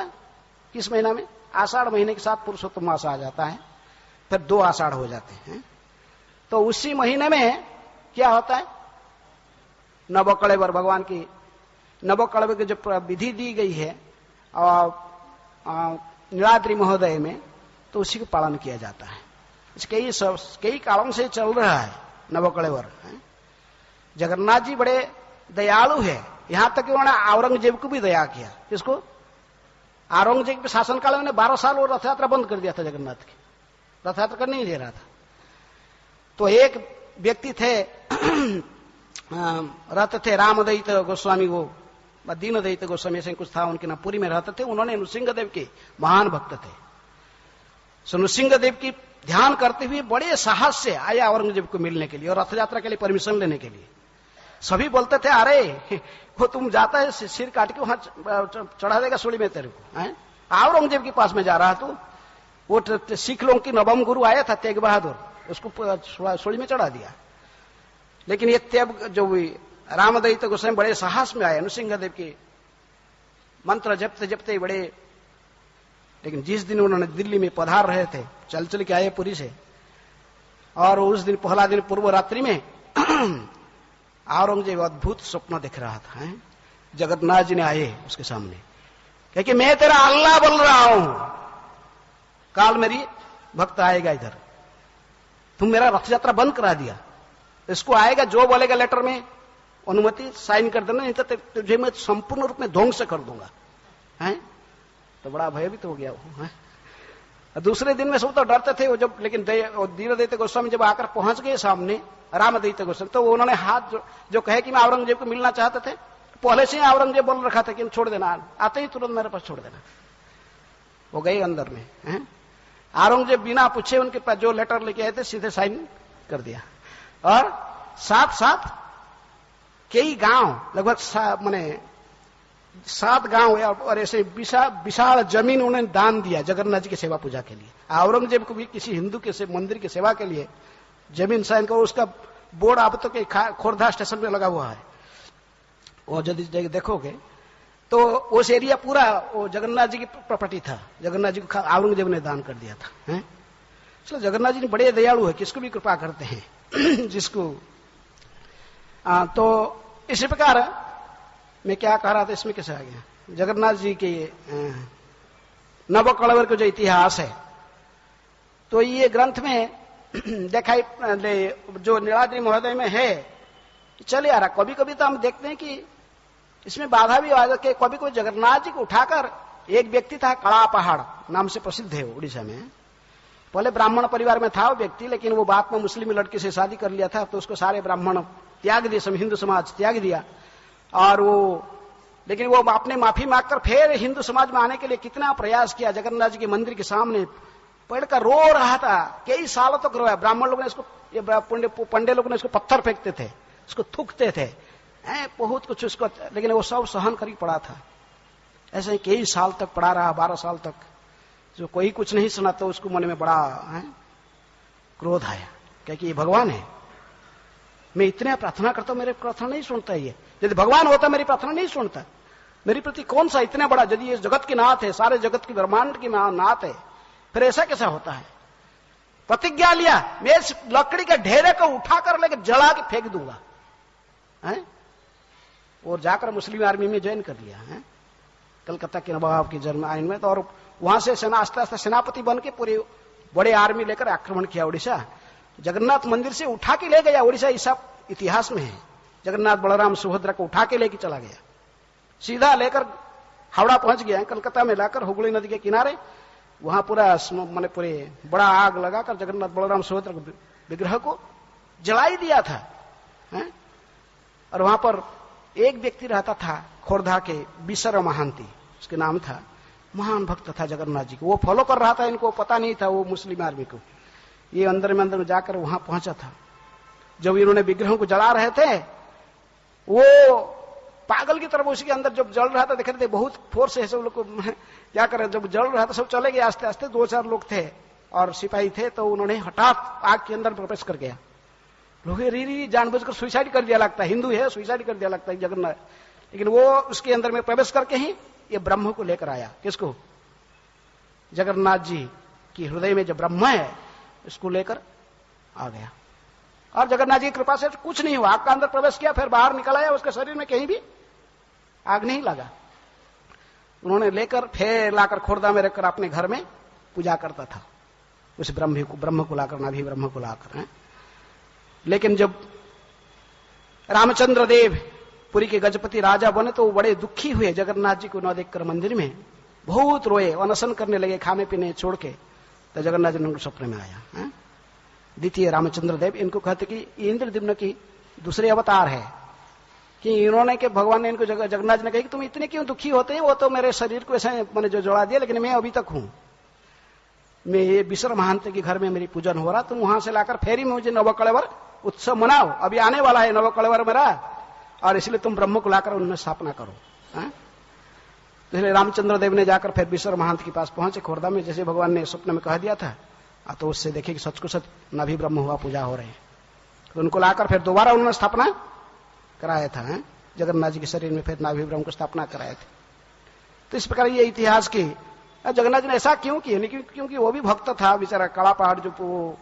किस महीना में, आषाढ़ महीने के साथ पुरुषोत्तम मास आ जाता है, फिर 2 आषाढ़ हो जाते हैं, तो उसी महीने में क्या होता है, नवकलेवर, भगवान की नवकलेवर की जो विधि दी गई है नीलाद्रि महोदय में, तो उसी को पालन किया जाता है। कई कालों से चल रहा है नवकलेवर। जगन्नाथ जी बड़े दयालु है, यहां तक कि उन्होंने औरंगजेब को भी दया किया। किसको? औरंगजेब के शासनकाल में 12 साल वो रथ यात्रा बंद कर दिया था, जगन्नाथ की रथ यात्रा करने नहीं दे रहा था। तो एक व्यक्ति थे, रहते थे रामदयित गोस्वामी, वो दीनदयित गोस्वामी ऐसे कुछ था, उनके नाम पुरी में रहते थे। उन्होंने नृसिंहदेव के महान भक्त थे। सो नृसिंहदेव की ध्यान करते हुए बड़े साहस से आया औरंगजेब को मिलने के लिए और रथ यात्रा के लिए परमिशन लेने के लिए। सभी बोलते थे, अरे वो तुम जाता है सिर काट के वहां चढ़ा देगा सूली में तेरे को, औरंगजेब के पास में जा रहा तू। वो सिख लोगों की नवम गुरु आया था तेग बहादुर, उसको सूली में चढ़ा दिया। लेकिन ये तेग जो रामदयित गोस्वामी बड़े साहस में आए, नृसिंहदेव के मंत्र जपते जपते बड़े। लेकिन जिस दिन उन्होंने दिल्ली में पधार रहे थे, चल चल के आए पुरी से, और उस दिन पहला दिन पूर्व रात्रि में औरंगजेब अद्भुत स्वप्न दिख रहा था। जगन्नाथ जी ने आए उसके सामने, क्योंकि मैं तेरा अल्लाह बोल रहा हूं, काल मेरी भक्त आएगा इधर, तुम मेरा रथ यात्रा बंद करा दिया, इसको आएगा जो बोलेगा लेटर में अनुमति साइन कर देना, नहीं तो तुझे मैं संपूर्ण रूप में ध्वंस कर दूंगा। हैं? तो बड़ा भयभीत हो गया वो। दूसरे दिन में सब तो डरते थे वो, जब लेकिन दीनदयित गोस्वामी जब आकर पहुंच गए सामने रामदयित गोस्वामी, तो उन्होंने हाथ जो कहे कि मैं औरंगजेब को मिलना चाहते थे, पहले से ही औरंगजेब बोल रखा था कि छोड़ देना, आते ही तुरंत मेरे पास छोड़ देना। वो गए अंदर में, औरंगजेब बिना पूछे उनके पास जो लेटर लेके आए थे सीधे साइन कर दिया। और साथ साथ कई गांव, लगभग माने 7 गांव और ऐसे विशाल जमीन उन्होंने दान दिया जगन्नाथ जी की सेवा पूजा के लिए। औरंगजेब को भी किसी हिंदू के मंदिर की सेवा के लिए जमीन साइन करो, उसका बोर्ड आप तो खोरधा स्टेशन में लगा हुआ है, वो यदि देखोगे तो उस एरिया पूरा वो जगन्नाथ जी की प्रॉपर्टी था, जगन्नाथ जी को औरंगजेब ने दान कर दिया था। इसलिए जगन्नाथ जी बड़े दयालु है, किसको भी कृपा करते हैं जिसको। तो इसी प्रकार मैं क्या कह रहा था, इसमें कैसे आ गया, जगन्नाथ जी के नवकलेवर का जो इतिहास है, तो ये ग्रंथ में देखा जो नीलाद्रि महोदय में है चले आ रहा। कभी कभी तो हम देखते हैं कि इसमें बाधा भी आ जाती है। कभी कोई जगन्नाथ जी को उठाकर, एक व्यक्ति था कड़ा पहाड़ नाम से प्रसिद्ध है उड़ीसा में, पहले ब्राह्मण परिवार में था वो व्यक्ति, लेकिन वो बाद में मुस्लिम लड़की से शादी कर लिया था, तो उसको सारे ब्राह्मण त्याग दिए, हिंदू समाज त्याग दिया। और वो लेकिन वो आपने माफी मांगकर फिर हिंदू समाज में आने के लिए कितना प्रयास किया। जगन्नाथ जी के मंदिर के सामने पढ़कर रो रहा था, कई सालों तक रोया। ब्राह्मण लोग ने इसको, पंडे लोग ने इसको पत्थर फेंकते थे, इसको थूकते थे, बहुत कुछ उसको, लेकिन वो सब सहन कर ही पड़ा था। ऐसे ही कई साल तक पड़ा रहा, 12 साल तक, जो कोई कुछ नहीं सुना, तो उसको मन में बड़ा क्रोध आया, क्योंकि ये भगवान है, मैं इतने प्रार्थना करता हूं, मेरे प्रार्थना नहीं सुनता। ये यदि भगवान होता मेरी प्रार्थना नहीं सुनता, मेरी प्रति कौन सा इतना बड़ा, यदि ये जगत के नाथ है, सारे जगत की ब्रह्मांड की नाथ है, फिर ऐसा कैसा होता है। प्रतिज्ञा लिया, मैं इस लकड़ी के ढेरे को उठाकर लेकर जला के फेंक दूंगा, और जाकर मुस्लिम आर्मी में ज्वाइन कर लिया है, कलकत्ता के नवाब की जन्म आइन में। तो और वहां से आस्ते आस्ते सेनापति बन के पूरे बड़े आर्मी लेकर आक्रमण किया उड़ीसा। जगन्नाथ मंदिर से उठा के ले गया उड़ीसा, इस इतिहास में है। जगन्नाथ बलराम सुभद्रा को उठा के लेके चला गया, सीधा लेकर हावड़ा पहुंच गया, कलकत्ता में लाकर हुगली नदी के किनारे वहां पूरा मैंने पूरे बड़ा आग लगाकर जगन्नाथ बलराम सुभद्रा को विग्रह को जलाई दिया था। और वहां पर एक व्यक्ति रहता था खोरधा के, बिसर महांती उसके नाम था, महान भक्त था जगन्नाथ जी को। वो फॉलो कर रहा था, इनको पता नहीं था वो मुस्लिम आर्मी को। ये अंदर में जाकर वहां पहुंचा था। जब इन्होंने विग्रहों को जला रहे थे, वो पागल की तरफ उसके अंदर जब जल रहा था, देख रहे थे बहुत फोर्स है, सब लोग को जाकर जब जल रहा था सब चले गए आस्ते आस्ते, 2-4 लोग थे और सिपाही थे, तो उन्होंने हठात आग के अंदर प्रवेश कर गया। लोग री जानबूझकर सुसाइड कर दिया लगता है, हिंदू है सुसाइड कर दिया लगता है जगन्नाथ, लेकिन वो उसके अंदर में प्रवेश करके ही ये ब्रह्म को लेकर आया। किसको? जगन्नाथ जी की हृदय में जो ब्रह्म है इसको लेकर आ गया। और जगन्नाथ जी की कृपा से कुछ नहीं हुआ, आग का अंदर प्रवेश किया, फिर बाहर निकल आया, उसके शरीर में कहीं भी आग नहीं लगा। उन्होंने लेकर फिर लाकर खोरदा में रखकर अपने घर में पूजा करता था उस ब्रह्म को लाकर, नाभि ब्रह्म को लाकर। लेकिन जब रामचंद्र देव पुरी के गजपति राजा बने तो वो बड़े दुखी हुए, जगन्नाथ जी को न देखकर मंदिर में बहुत रोए, अनशन करने लगे, खाने पीने छोड़ के। तो जगन्नाथ जी ने उनको सपने में आया। द्वितीय रामचंद्र देव, इनको कहते कि इंद्रद्युम्न की दूसरे अवतार है, कि इन्होंने के भगवान ने इनको जगन्नाथ जी ने कहा कि तुम इतने क्यों दुखी होते हैं, वो तो मेरे शरीर को ऐसे मैंने जो जोड़ा दिया, लेकिन मैं अभी तक हूं, मैं ये विश्र महंत के घर में मेरी पूजन हो रहा, तुम वहां से लाकर फेरी में मुझे नवकलेवर उत्सव मनाओ, अभी आने वाला है नवकलेवर मेरा, और इसलिए तुम ब्रह्म को लाकर उनमें स्थापना करो। तो इसलिए रामचंद्र देव ने जाकर फिर विश्र महंत के पास पहुंचे खोरदा में, जैसे भगवान ने स्वप्न में कह दिया था, तो उससे देखे कि सच को सच नाभि ब्रह्म हुआ, पूजा हो रहे हैं। तो उनको लाकर फिर दोबारा उन्होंने स्थापना कराया था। जगन्नाथ जी के शरीर में फिर नाभि ब्रह्म को स्थापना कराए थे। तो इस प्रकार ये इतिहास की जगन्नाथ जी ने ऐसा क्यों किया, क्योंकि वो भी भक्त था बेचारा, काला पहाड़ जो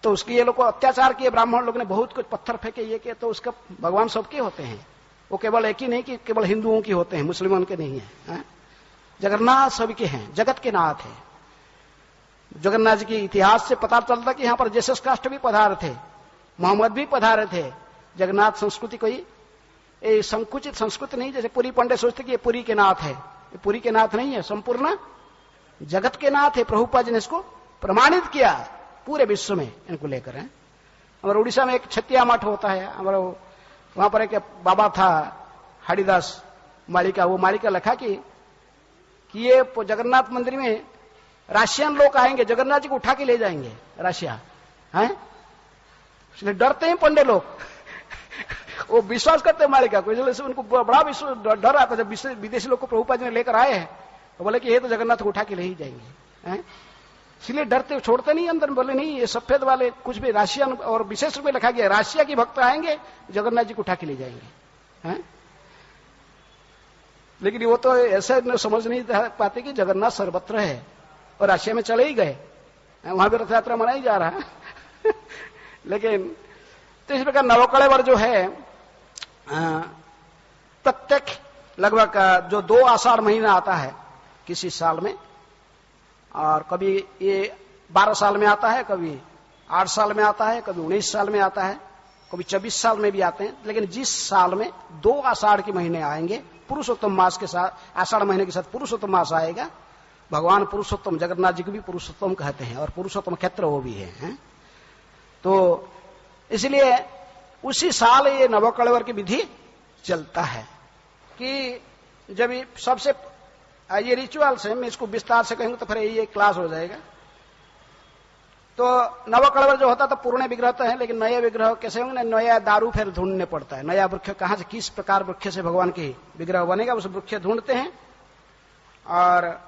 तो उसके ये लोग को अत्याचार किए, ब्राह्मण लोग ने बहुत कुछ पत्थर फेंके, ये किए, तो उसका भगवान सबके होते हैं, वो केवल एक ही नहीं कि केवल हिंदुओं की होते हैं, मुस्लिमों के नहीं है। जगन्नाथ सबके हैं, जगत के नाथ है। जगन्नाथ जी के इतिहास से पता चलता कि यहाँ पर जीसस क्राइस्ट भी पधारे थे, मोहम्मद भी पधारे थे। जगन्नाथ संस्कृति कोई संकुचित संस्कृति नहीं, जैसे पुरी पंडित सोचते कि ये पुरी के नाथ है, ये पुरी के नाथ नहीं है, संपूर्ण जगत के नाथ है। प्रभुपाद जी ने इसको प्रमाणित किया पूरे विश्व में इनको लेकर। हमारे उड़ीसा में एक छत्तिया मठ होता है, हमारा वहां पर एक बाबा था हरिदास मालिका, वो मालिका लिखा कि ये जगन्नाथ मंदिर में राशियन लोग आएंगे, जगन्नाथ जी को उठा के ले जाएंगे राशिया, हैं, इसलिए डरते हैं पंडे लोग वो विश्वास करते हैं मालिका को, इसलिए उनको बड़ा डर आता। जब विदेशी लोग को प्रभुपाद जी ने लेकर आए हैं तो बोले कि ये तो जगन्नाथ को उठा के ले ही जाएंगे, हैं, इसलिए डरते, छोड़ते नहीं अंदर। बोले नहीं, ये सफेद वाले कुछ भी राशियन, और विशेष रूप में लिखा गया राशिया की भक्त आएंगे, जगन्नाथ जी को उठा के ले जाएंगे, हैं। लेकिन वो तो ऐसे समझ नहीं पाते कि जगन्नाथ सर्वत्र है, और राशिया में चले ही गए, वहां भी रथ यात्रा मनाई जा रहा है लेकिन तो इस प्रकार नवकलेवर जो है प्रत्येक लगभग जो 2 आषाढ़ महीना आता है किसी साल में, और कभी ये 12 साल में आता है, कभी 8 साल में आता है, कभी 19 साल में आता है, कभी 24 साल में भी आते हैं। लेकिन जिस साल में 2 आषाढ़ के महीने आएंगे, पुरुषोत्तम मास के साथ, आषाढ़ महीने के साथ पुरुषोत्तम मास आएगा, भगवान पुरुषोत्तम, जगन्नाथ जी को भी पुरुषोत्तम कहते हैं, और पुरुषोत्तम क्षेत्र वो भी है। तो इसलिए उसी साल ये नवकलेवर की विधि चलता है कि जब सबसे ये रिचुअल्स है, मैं इसको विस्तार से कहूंगा तो फिर ये क्लास हो जाएगा। तो नवकलेवर जो होता तो पुराने विग्रह तो है, लेकिन नए विग्रह कैसे होंगे, नया दारू फिर ढूंढने पड़ता है, नया वृक्ष कहां से, किस प्रकार वृक्ष से भगवान की विग्रह बनेगा, उस वृक्ष ढूंढते हैं। और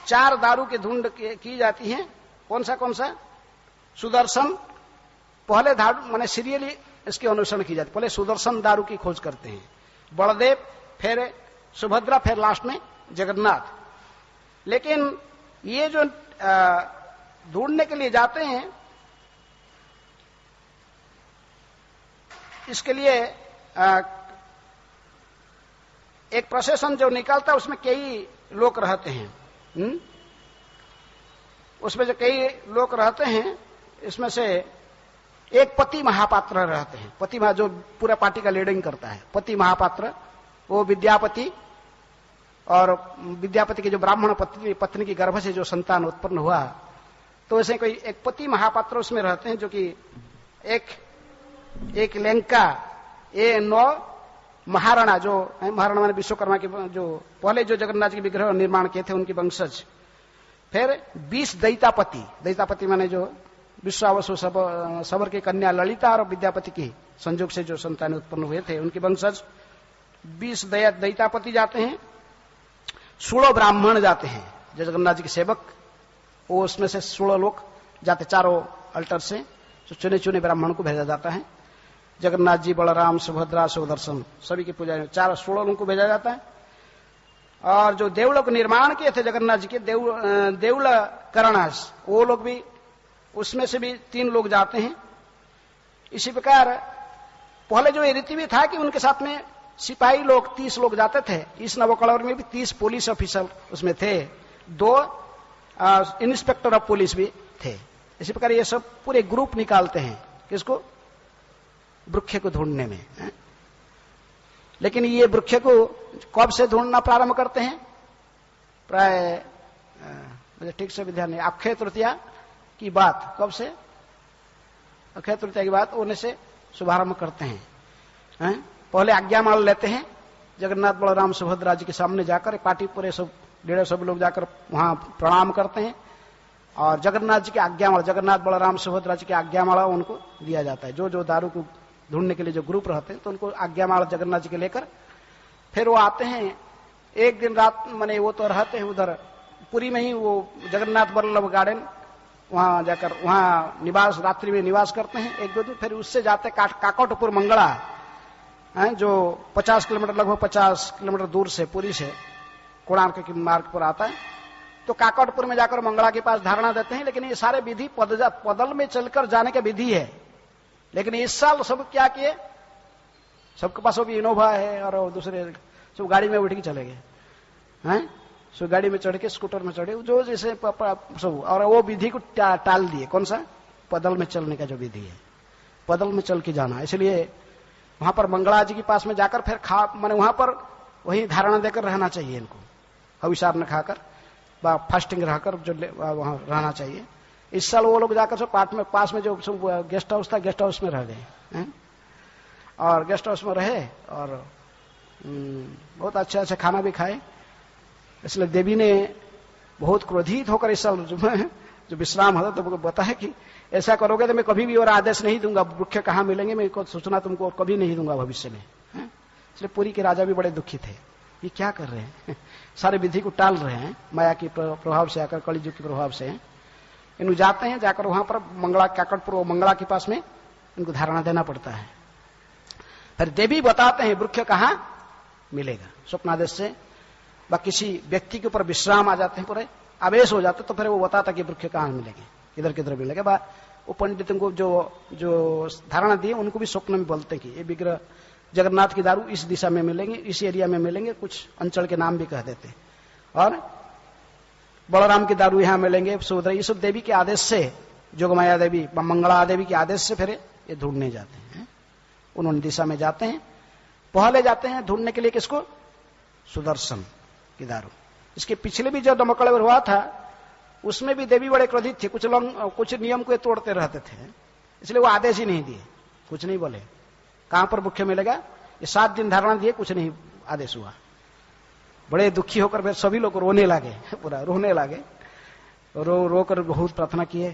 4 दारू की ढूंढ की जाती है। कौन सा? सुदर्शन, पहले दारू माने सीरियली इसकी अनुसरण की जाती है, पहले सुदर्शन दारू की खोज करते हैं, बलदेव, फिर सुभद्रा, फिर लास्ट में जगन्नाथ। लेकिन ये जो ढूंढने के लिए जाते हैं, इसके लिए एक प्रोसेशन जो निकलता है उसमें कई लोग रहते हैं। उसमें जो कई लोग रहते हैं, इसमें से एक पति महापात्र रहते हैं। पति जो पूरा पार्टी का लीडिंग करता है, पति महापात्र, वो विद्यापति, और विद्यापति के जो ब्राह्मण पत्नी की गर्भ से जो संतान उत्पन्न हुआ, तो ऐसे कोई एक पति महापात्र उसमें रहते हैं, जो कि एक लंका, ये 9 महाराणा, जो महाराणा माने विश्वकर्मा के जो पहले जो जगन्नाथ जी के विग्रह निर्माण किए थे उनके वंशज, फिर 20 दैतापति, दैतापति माने जो विश्वावसु सबर की कन्या ललिता और विद्यापति की संयोग से जो संतान उत्पन्न हुए थे उनके वंशज 20 दैतापति जाते हैं, 16 ब्राह्मण जाते हैं जगन्नाथ जी के सेवक, वो उसमें से 16 लोग जाते, चारों अल्टर से तो चुने चुने ब्राह्मणों को भेजा जाता है। जगन्नाथ जी, बलराम, सुभद्रा, सुदर्शन सभी की पूजा 16 लोगों को भेजा जाता है। और जो देवलों को निर्माण किए थे जगन्नाथ जी के देवल करणास, वो लोग भी, उसमें से भी 3 लोग जाते हैं। इसी प्रकार पहले जो रीति भी था कि उनके साथ में सिपाही लोग 30 लोग जाते थे, इस नवकलवर में भी 30 पुलिस ऑफिसर उसमें थे, 2 इंस्पेक्टर ऑफ पुलिस भी थे। इसी प्रकार ये सब पूरे ग्रुप निकालते हैं किसको, वृक्ष को ढूंढने में है? लेकिन ये वृक्ष को कब से ढूंढना प्रारंभ करते हैं, प्राय मुझे ठीक से भी ध्यान नहीं, अक्षय तृतीया की बात, कब से, अक्षय तृतीया की बात होने से शुभारंभ करते हैं। पहले आज्ञामाल लेते हैं, जगन्नाथ बलराम सुभद्रा जी के सामने जाकर पार्टी पूरे सब 150 लोग जाकर वहां प्रणाम करते हैं और जगन्नाथ जी के आज्ञामाला, जगन्नाथ बलराम सुभद्रा जी के आज्ञामाला उनको दिया जाता है। जो जो दारू को ढूंढने के लिए जो ग्रुप रहते हैं तो उनको आज्ञामाला जगन्नाथ जी के लेकर फिर वो आते हैं। एक दिन रात माने वो तो रहते हैं उधर पुरी में ही, वो जगन्नाथ वल्लभ गार्डन, वहां जाकर वहां निवास, रात्रि में निवास करते हैं 1-2 दिन। फिर उससे जाते काकोटपुर मंगला, जो 50 किलोमीटर, लगभग 50 किलोमीटर दूर से पुरी से कोणार्क के मार्ग पर आता है। तो काकोटपुर में जाकर मंगला के पास धारणा देते हैं। लेकिन ये सारे विधि पदल में चलकर जाने का विधि है। लेकिन इस साल सब क्या किए, सबके पास भी इनोवा है और दूसरे सब गाड़ी में उठ के चले गए हैं, सो गाड़ी में चढ़ के स्कूटर में चढ़े, जो जैसे सब, और वो विधि को टाल दिए। कौन सा, पदल में चलने का जो विधि है, पदल में चल के जाना। इसलिए वहां पर मंगला जी के पास में जाकर फिर माने वहां पर वही धारणा देकर रहना चाहिए इनको, हविषार न खाकर, फास्टिंग रहकर जो वहां रहना चाहिए। इस साल वो लोग जाकर सब पास में जो गेस्ट हाउस था, गेस्ट हाउस में रह गए और गेस्ट हाउस में रहे और बहुत अच्छा अच्छा खाना भी खाए। इसलिए देवी ने बहुत क्रोधित होकर इस साल जो विश्राम होता तो बताया कि ऐसा करोगे तो मैं कभी भी और आदेश नहीं दूंगा, वृक्ष कहाँ मिलेंगे मैं सूचना तुमको और कभी नहीं दूंगा भविष्य में। इसलिए पुरी के राजा भी बड़े दुखी थे, ये क्या कर रहे हैं, सारे विधि को टाल रहे हैं, माया के प्रभाव से आकर, कलिजुग के प्रभाव से। इन जाते हैं, जाकर वहां पर मंगला, काकटपुर मंगला के पास में इनको धारणा देना पड़ता है। फिर देवी बताते हैं वृक्ष कहाँ मिलेगा, स्वप्नादेश से व किसी व्यक्ति के ऊपर विश्राम आ जाते हैं, पूरे आवेश हो जाते, तो फिर वो बताता कि वृक्ष कहाँ मिलेंगे, किधर किधर मिलेगा। वो पंडितों को जो धारणा दिए उनको भी स्वप्न में बोलते हैं कि ये विग्रह जगन्नाथ की दारू इस दिशा में मिलेंगे, इस एरिया में मिलेंगे, कुछ अंचल के नाम भी कह देते, और बलराम की दारू यहाँ मिलेंगे, सुभद्रा, ये सब देवी के आदेश से, जोगमाया देवी, मंगला देवी के आदेश से फिर ये ढूंढने जाते हैं। उन्होंने दिशा में जाते हैं, पहले जाते हैं ढूंढने के लिए किसको, सुदर्शन की दारू। इसके पिछले भी जो दमकल हुआ था उसमें भी देवी बड़े क्रोधित थे, कुछ नियम को तोड़ते रहते थे, इसलिए वो आदेश ही नहीं दिए, कुछ नहीं बोले कहां पर वृक्ष मिलेगा। ये 7 दिन धारणा दिए, कुछ नहीं आदेश हुआ। बड़े दुखी होकर फिर सभी लोग रोने लगे, पूरा रोने लगे, रो कर बहुत प्रार्थना किए,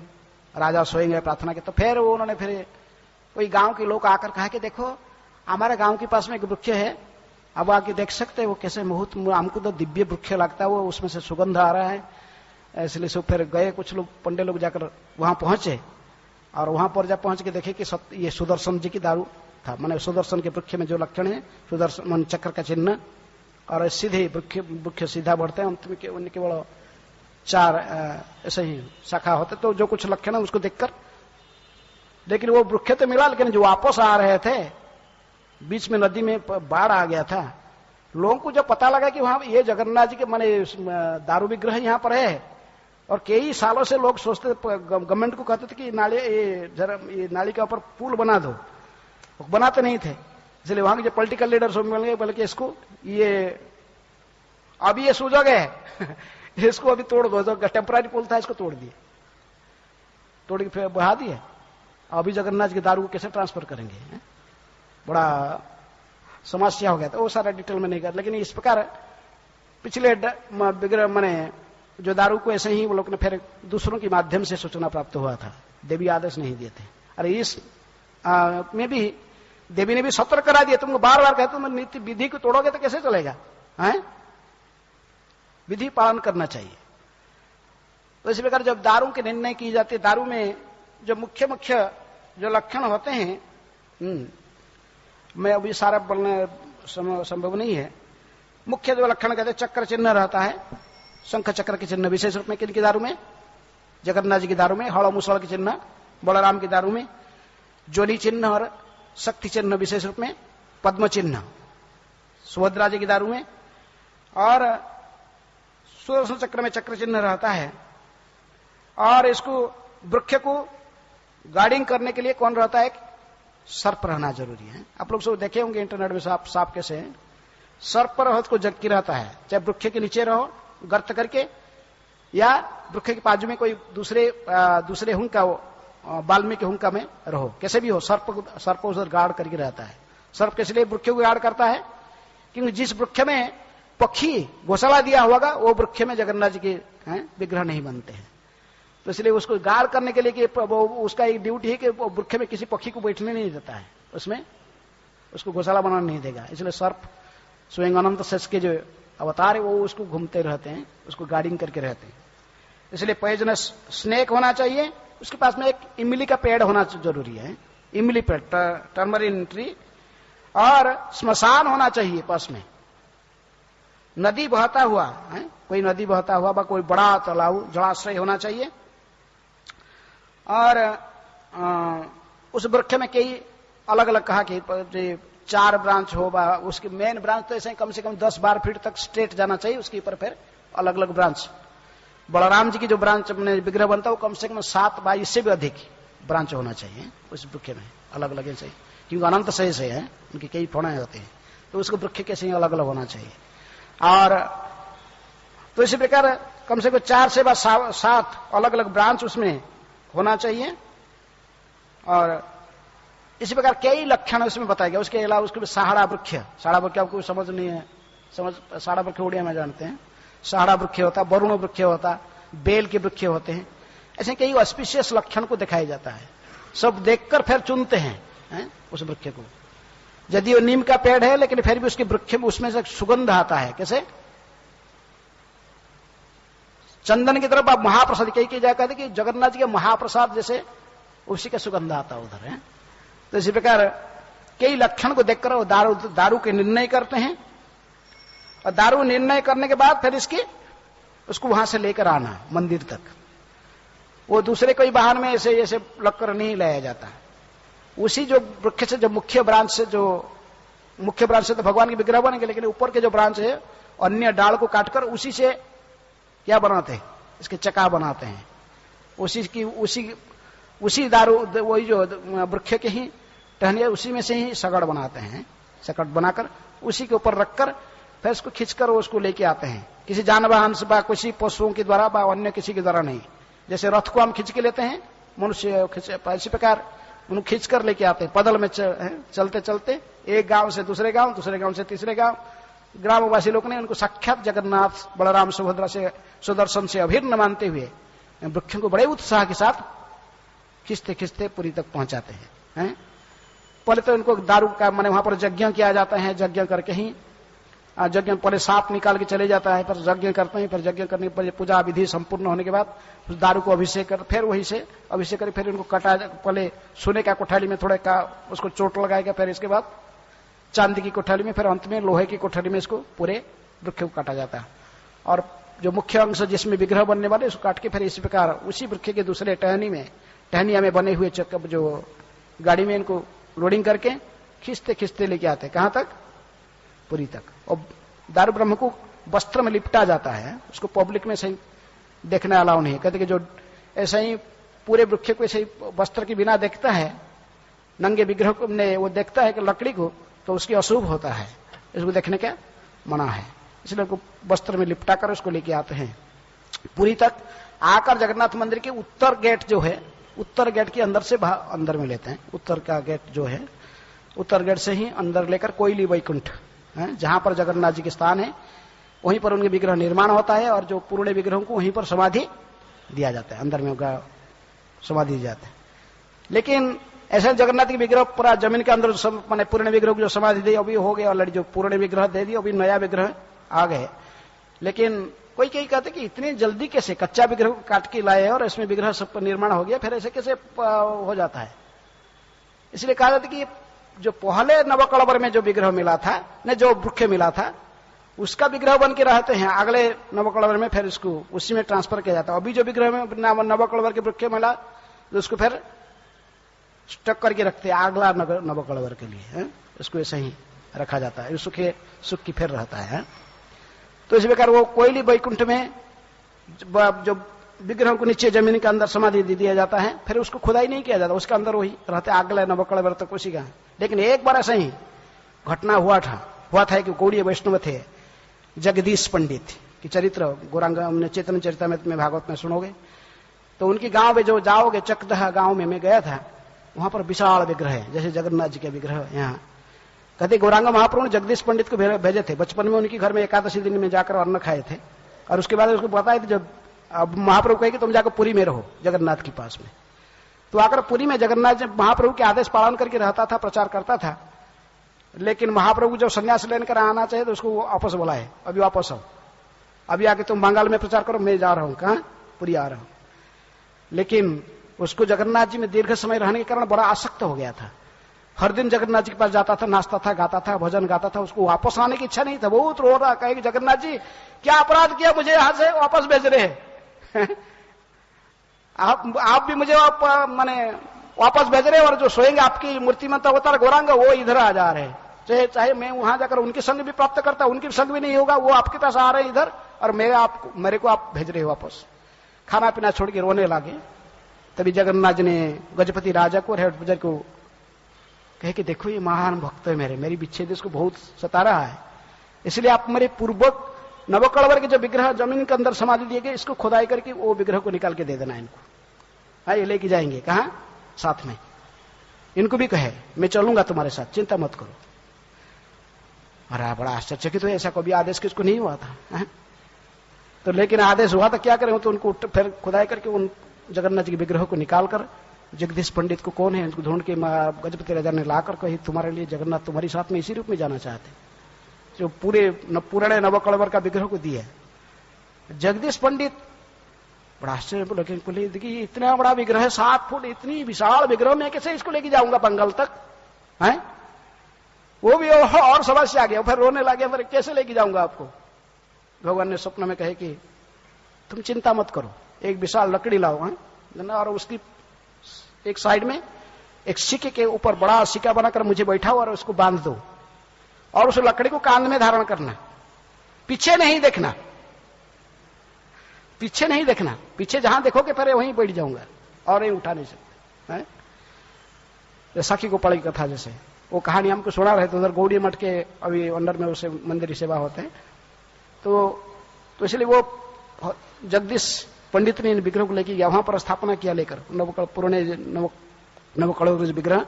राजा सोएंगे प्रार्थना की। तो फिर उन्होंने फिर कोई गांव के लोग आकर कहा कि देखो हमारे गांव के पास में एक वृक्ष है, अब आके देख सकते हैं वो कैसे बहुत, हमको तो दिव्य वृक्ष लगता है, वो उसमें से सुगंध आ रहा है। इसलिए सब फिर गए, कुछ लोग पंडित लोग जाकर वहां पहुंचे और वहां पर जब पहुंच के देखे कि ये सुदर्शन जी की दारू था। माने सुदर्शन के वृक्ष में जो लक्षण है, सुदर्शन चक्र का चिन्ह, और सीधे वृक्ष सीधा बढ़ते हैं, उनके केवल 4 ऐसे ही शाखा होते, तो जो कुछ लक्षण है उसको देखकर, लेकिन वो वृक्ष तो मिला, लेकिन जो वापस आ रहे थे बीच में नदी में बाढ़ आ गया था। लोगों को जब पता लगा कि वहां ये जगन्नाथ जी के माने दारू विग्रह यहाँ पर है, और कई सालों से लोग सोचते, गवर्नमेंट को कहते थे कि ये नाली के ऊपर पुल बना दो, बनाते नहीं थे। इसलिए वहां के जो पॉलिटिकल लीडर्स मिल गए, बल्कि इसको ये अभी ये सुजग है इसको अभी तोड़ दो, जो टेम्पररी पुल था इसको तोड़ दिए, तोड़ के फिर बहा दिए। अभी जगन्नाथ की दारू को कैसे ट्रांसफर करेंगे, बड़ा समस्या हो गया था। वो सारा डिटेल में नहीं कर, लेकिन इस प्रकार पिछले विग्रह माने जो दारू को ऐसे ही वो लोग ने फिर दूसरों के माध्यम से सूचना प्राप्त हुआ था। देवी आदेश नहीं देते। अरे इस में भी देवी ने भी सतर्क करा दिया, तुमको बार बार कहते तुम नीति विधि को तोड़ोगे तो कैसे चलेगा, हैं? विधि पालन करना चाहिए। तो इसी प्रकार जब दारू के निर्णय की जाती है, दारू में जो मुख्य मुख्य जो लक्षण होते हैं, मैं अभी सारा बोलना संभव नहीं है। मुख्य जो लक्षण कहते हैं, चक्र चिन्ह रहता है, शंख चक्र के चिन्ह विशेष रूप में किनकी दारू में, जगन्नाथ जी की दारू में, हड़ मुसल के चिन्ह बलराम की दारू में, जोली चिन्ह और शक्ति चिन्ह विशेष रूप में, पद्म चिन्ह सुभद्रा जी की दारू में, और सुदर्शन चक्र में चक्र चिन्ह रहता है। और इसको वृक्ष को गार्डिंग करने के लिए कौन रहता है, सर्प रहना जरूरी है। आप लोग सब देखे होंगे इंटरनेट में सांप कैसे है, सर्प पर रहो तो जग की रहता है, चाहे वृक्ष के नीचे रहो गर्त करके, या वृक्ष के बाजू में कोई दूसरे हुंका वाल्मीकि हुंका में रहो, कैसे भी हो सर्प उधर गार्ड करके रहता है। सर्प किस लिए वृक्ष को गार्ड करता है, क्योंकि जिस वृक्ष में पक्षी घोसला दिया होगा वो वृक्ष में जगन्नाथ जी के विग्रह नहीं बनते हैं। तो इसलिए उसको गार्ड करने के लिए कि उसका एक ड्यूटी है कि वो वृक्ष में किसी पक्षी को बैठने नहीं देता है, उसमें उसको घोसला बनाने नहीं देगा। इसलिए सर्प स्वयं अनंत शेष के जो अवतार है वो उसको घूमते रहते हैं, उसको गार्डिंग करके रहते हैं। इसलिए पॉइजनस स्नेक होना चाहिए, उसके पास में एक इमली का पेड़ होना जरूरी है, इमली पेड़ टर्मरिन ट्री, और स्मशान होना चाहिए पास में, नदी बहता हुआ है, कोई नदी बहता हुआ बा कोई बड़ा तालाब जलाशय होना चाहिए। और उस वृक्ष में कई अलग अलग कहा कि 4 ब्रांच हो बा, उसकी मेन ब्रांच तो ऐसे कम से कम 10-12 फीट तक स्ट्रेट जाना चाहिए, उसके ऊपर फिर अलग अलग ब्रांच। बलराम जी की जो ब्रांच में विग्रह बनता है वो कम से कम 7 बाई इससे भी अधिक ब्रांच होना चाहिए उस वृक्ष में, अलग अलग ऐसे, क्योंकि अनंत शेष है, उनके कई फौड़े होते हैं, तो उसको वृक्ष कैसे अलग अलग होना चाहिए। और तो इसी प्रकार कम से कम 4 से 7 अलग अलग ब्रांच उसमें होना चाहिए। और इसी प्रकार कई लक्षण उसमें बताया गया। उसके अलावा उसके सहाड़ा वृक्ष, सहाड़ा वृक्ष आपको समझ नहीं है, सहाड़ा वृक्ष उड़िया में जानते हैं, सहाड़ा वृक्ष होता, वरुण वृक्ष होता, बेल के वृक्ष होते हैं, ऐसे कई ऑस्पिशियस लक्षण को दिखाया जाता है। सब देखकर फिर चुनते हैं उस वृक्ष को। यदि वो नीम का पेड़ है लेकिन फिर भी उसके वृक्ष में उसमें से सुगंध आता है, कैसे चंदन की तरफ आप महाप्रसाद कई जगह कहते कि जगन्नाथ जी के महाप्रसाद जैसे उसी का सुगंध आता उधर है। तो इसी प्रकार कई लक्षण को देखकर वो दारू के निर्णय करते हैं, और दारू निर्णय करने के बाद फिर उसको वहां से लेकर आना मंदिर तक। वो दूसरे कोई वाहन में ऐसे लगकर नहीं लाया जाता। उसी जो वृक्ष से जो मुख्य ब्रांच से तो भगवान के विग्रह बनेंगे, लेकिन ऊपर के जो ब्रांच है अन्य डाल को काटकर उसी से क्या बनाते हैं, इसके चका बनाते हैं। उसी दारू वही जो वृक्ष के ही टहनिया उसी में से ही सकड़ बनाते हैं। सकड़ बनाकर उसी के ऊपर रखकर फिर उसको खींचकर उसको लेके आते हैं, किसी जानवाहन से बा किसी पशुओं के द्वारा बा अन्य किसी के द्वारा नहीं। जैसे रथ को हम खींच के लेते हैं, मनुष्य इसी प्रकार उनको खींच कर लेके आते हैं। पैदल में चलते चलते एक गांव से दूसरे गांव, दूसरे गांव से तीसरे गांव, ग्रामवासी लोग ने उनको साक्षात जगन्नाथ बलराम सुभद्रा से सुदर्शन से अभिन्न मानते हुए वृक्षों को बड़े उत्साह के साथ खींचते खींचते पुरी तक पहुंचाते हैं। पहले तो उनको दारू का माने वहां पर यज्ञ किया जाता है, यज्ञ करके ही यज्ञ पहले सांप निकाल के चले जाता है, फिर यज्ञ करते हैं, फिर यज्ञ करने के पूजा विधि संपूर्ण होने के बाद उस दारू को अभिषेक कर फिर वही से अभिषेक कर फिर उनको कटा, पहले सोने का कोठाली में थोड़ा का उसको चोट लगाएगा, फिर इसके बाद चांदी की कोठाली में, फिर अंत में लोहे की कोठाली में इसको पूरे वृक्ष को काटा जाता है। और जो मुख्य अंश जिसमें विग्रह बनने वाले उसको काट के फिर इसी प्रकार उसी वृक्ष के दूसरे टहनिया में बने हुए चक्कर जो गाड़ी में इनको लोडिंग करके खींचते खींचते लेके आते हैं, कहां तक, पुरी तक। और दारू ब्रह्म को वस्त्र में लिपटा जाता है, उसको पब्लिक में सही देखना अलाउ नहीं है। कहते कि जो ऐसा ही पूरे वृक्ष को ऐसे ही वस्त्र के बिना देखता है, नंगे विग्रह को वो देखता है कि लकड़ी को, तो उसकी अशुभ होता है, इसको देखने का मना है। इसलिए उनको वस्त्र में लिपटा कर उसको लेके आते हैं पुरी तक। आकर जगन्नाथ मंदिर के उत्तर गेट जो है, उत्तर गेट के अंदर से अंदर में लेते हैं। उत्तर का गेट जो है, उत्तर गेट से ही अंदर लेकर कोयली वैकुंठ जहां पर जगन्नाथ जी के स्थान है, वहीं पर उनके विग्रह निर्माण होता है, और जो पूर्ण विग्रहों को वहीं पर समाधि दिया जाता है। अंदर में समाधि दी जाते हैं। लेकिन ऐसे जगन्नाथ की विग्रह पूरा जमीन के अंदर सब मैंने पूर्ण विग्रह को जो समाधि दी अभी हो गया ऑलरेडी, जो पूर्ण विग्रह दे दी अभी नया विग्रह आ गए। लेकिन कोई कई कहते कि इतनी जल्दी कैसे कच्चा विग्रह को काट के लाए और इसमें विग्रह सब निर्माण हो गया, फिर ऐसे कैसे हो जाता है। इसलिए कहा जाता कि जो पहले नवकलवर में जो विग्रह मिला था न, जो वृक्ष मिला था उसका विग्रह बन के रहते हैं अगले नवकलवर में, फिर इसको उसी में ट्रांसफर किया जाता है। अभी जो विग्रह में नवकलवर के वृक्ष मिला उसको फिर स्टक करके रखते हैं अगला नवकलवर के लिए है? इसको ऐसे ही रखा जाता है, सुख की फिर रहता है। तो इस प्रकार वो कोयली वैकुंठ में जो विग्रह को नीचे जमीन के अंदर समाधि दे दिया जाता है, फिर उसको खुदाई नहीं किया जाता, उसके अंदर वही रहते अगले नवकलवर तक उसी का। लेकिन एक बार ऐसा ही घटना हुआ था कि गौड़ीय वैष्णव थे जगदीश पंडित की चरित्र गौरांग हमने चेतन चरितमृत में भागवत में सुनोगे। तो उनकी गांव में जो जाओगे चकदहा गांव में मैं गया था, वहां पर विशाल विग्रह है जैसे जगन्नाथ जी के विग्रह यहाँ। कहते गौरांग महाप्रभु ने जगदीश पंडित को भेजे थे, बचपन में उनके घर में एकादशी दिन में जाकर अन्न खाए थे और उसके बाद उसको बताए थे जब अब महाप्रभु कहे कि तुम जाकर पुरी में रहो जगन्नाथ के पास में। तो आकर पुरी में जगन्नाथ जी महाप्रभु के आदेश पालन करके रहता था, प्रचार करता था। लेकिन महाप्रभु जब संन्यास लेकर आना चाहिए तो उसको वापस बुलाए, अभी वापस आओ, अभी आके तुम बंगाल में प्रचार करो, मैं जा रहा हूं, कहां पुरी आ रहा हूं। लेकिन उसको जगन्नाथ जी में दीर्घ समय रहने के कारण बड़ा आसक्त हो गया था, हर दिन जगन्नाथ जी के पास जाता था, नाचता था, गाता था, भजन गाता था, उसको वापस आने की इच्छा नहीं था, बहुत रो रहा, कहे कि जगन्नाथ जी क्या अपराध किया, मुझे यहां से वापस भेज रहे हैं आप भी मुझे माने वापस भेज रहे हैं और जो सोएंगे आपकी मूर्ति में अवतार गौरांग वो इधर आ जा रहे हैं, चाहे मैं वहां जाकर उनके संग भी प्राप्त करता, उनके संग भी नहीं होगा, वो आपके पास आ रहे हैं इधर और मेरे को आप भेज रहे हो वापस। खाना पीना छोड़ के रोने लगे। तभी जगन्नाथ जी ने गजपति राजा को हेड को कहे कि देखो ये महान भक्त है मेरी विच्छेद इसको बहुत सता रहा है, इसलिए आप मेरे पूर्वक नवकलवर के जो विग्रह जमीन के अंदर समाधि दिए गए इसको खुदाई करके वो विग्रह को निकाल के दे देना इनको। हाँ ये लेके जाएंगे कहा साथ में, इनको भी कहे मैं चलूंगा तुम्हारे साथ, चिंता मत करो। अरे बड़ा आश्चर्य कि तो ऐसा कभी आदेश किसको नहीं हुआ था है? तो लेकिन आदेश हुआ था क्या करें, तो उनको फिर खुदाई करके उन जगन्नाथ जी के विग्रह को निकाल कर जगदीश पंडित को कौन है उनको ढूंढ के गजपति राजा ने लाकर कही तुम्हारे लिए जगन्नाथ तुम्हारे साथ में इसी रूप में जाना चाहते, जो पुराने नवकलवर का विग्रह को दिया। जगदीश पंडित बड़ा आश्चर्य बोले देखिए इतना बड़ा विग्रह है 7 फुट इतनी विशाल विग्रह में कैसे इसको लेके जाऊंगा बंगाल तक है? वो भी और समस्या आ गया, फिर रोने लगे, फिर कैसे लेके जाऊंगा आपको। भगवान ने स्वप्न में कहे कि तुम चिंता मत करो, एक विशाल लकड़ी लाओ है और उसकी एक साइड में एक सिक्के के ऊपर बड़ा सिक्का बनाकर मुझे बैठाओ और उसको बांध दो और उस लकड़ी को कान में धारण करना, पीछे नहीं देखना, पीछे नहीं देखना, पीछे जहां देखोगे फिर वहीं बैठ जाऊंगा और यहीं उठा नहीं सकते है? सखी गोपाल की कथा जैसे वो कहानी हमको सुना रहे थे, उधर गौड़ी मठ के अभी अंदर में उसे मंदिर सेवा होते हैं। तो इसलिए वो जगदीश पंडित ने इन विग्रह को लेके गया, वहां पर स्थापना किया लेकर पुराने नवकलवर विग्रह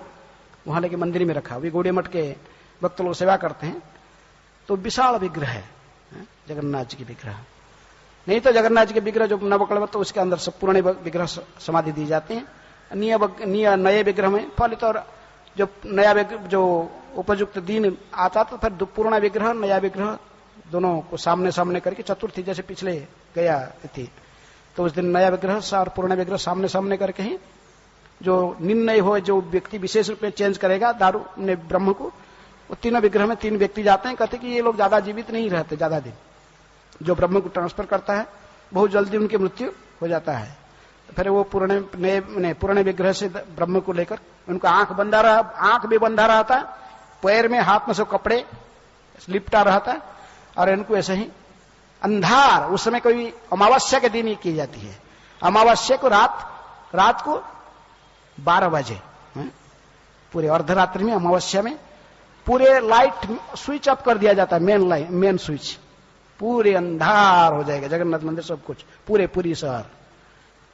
वहां लेके मंदिर में रखा। अभी गौड़ी मठ के भक्त लोग सेवा करते हैं। तो विशाल विग्रह है जगन्नाथ जी की विग्रह, नहीं तो जगन्नाथ जी के विग्रह जो नवकलवर तो उसके अंदर सब पुराने विग्रह समाधि दी जाती है। नए विग्रह में फलित और जो नया जो उपयुक्त दिन आता तो फिर पुराना विग्रह नया विग्रह दोनों को सामने सामने करके चतुर्थी जैसे पिछले गया थी, तो उस दिन नया विग्रह और पुराना विग्रह सामने सामने करके ही जो निर्णय हो जो व्यक्ति विशेष रूप में चेंज करेगा दारू ने ब्रह्म को, वो तीनों विग्रह में 3 व्यक्ति जाते हैं। कहते कि ये लोग ज्यादा जीवित नहीं रहते ज्यादा दिन, जो ब्रह्म को ट्रांसफर करता है बहुत जल्दी उनकी मृत्यु हो जाता है। तो फिर वो पुराने विग्रह से ब्रह्म को लेकर उनका आंख भी बंधा रहता है, पैर में हाथ में से कपड़े लिपटा रहता है और इनको ऐसे ही अंधार, उस समय कोई अमावस्या के दिन ही की जाती है। अमावस्या को रात को 12 बजे पूरे अर्धरात्रि में अमावस्या में पूरे लाइट स्विच ऑफ कर दिया जाता है, मेन स्विच, पूरे अंधार हो जाएगा जगन्नाथ मंदिर सब कुछ पूरी शहर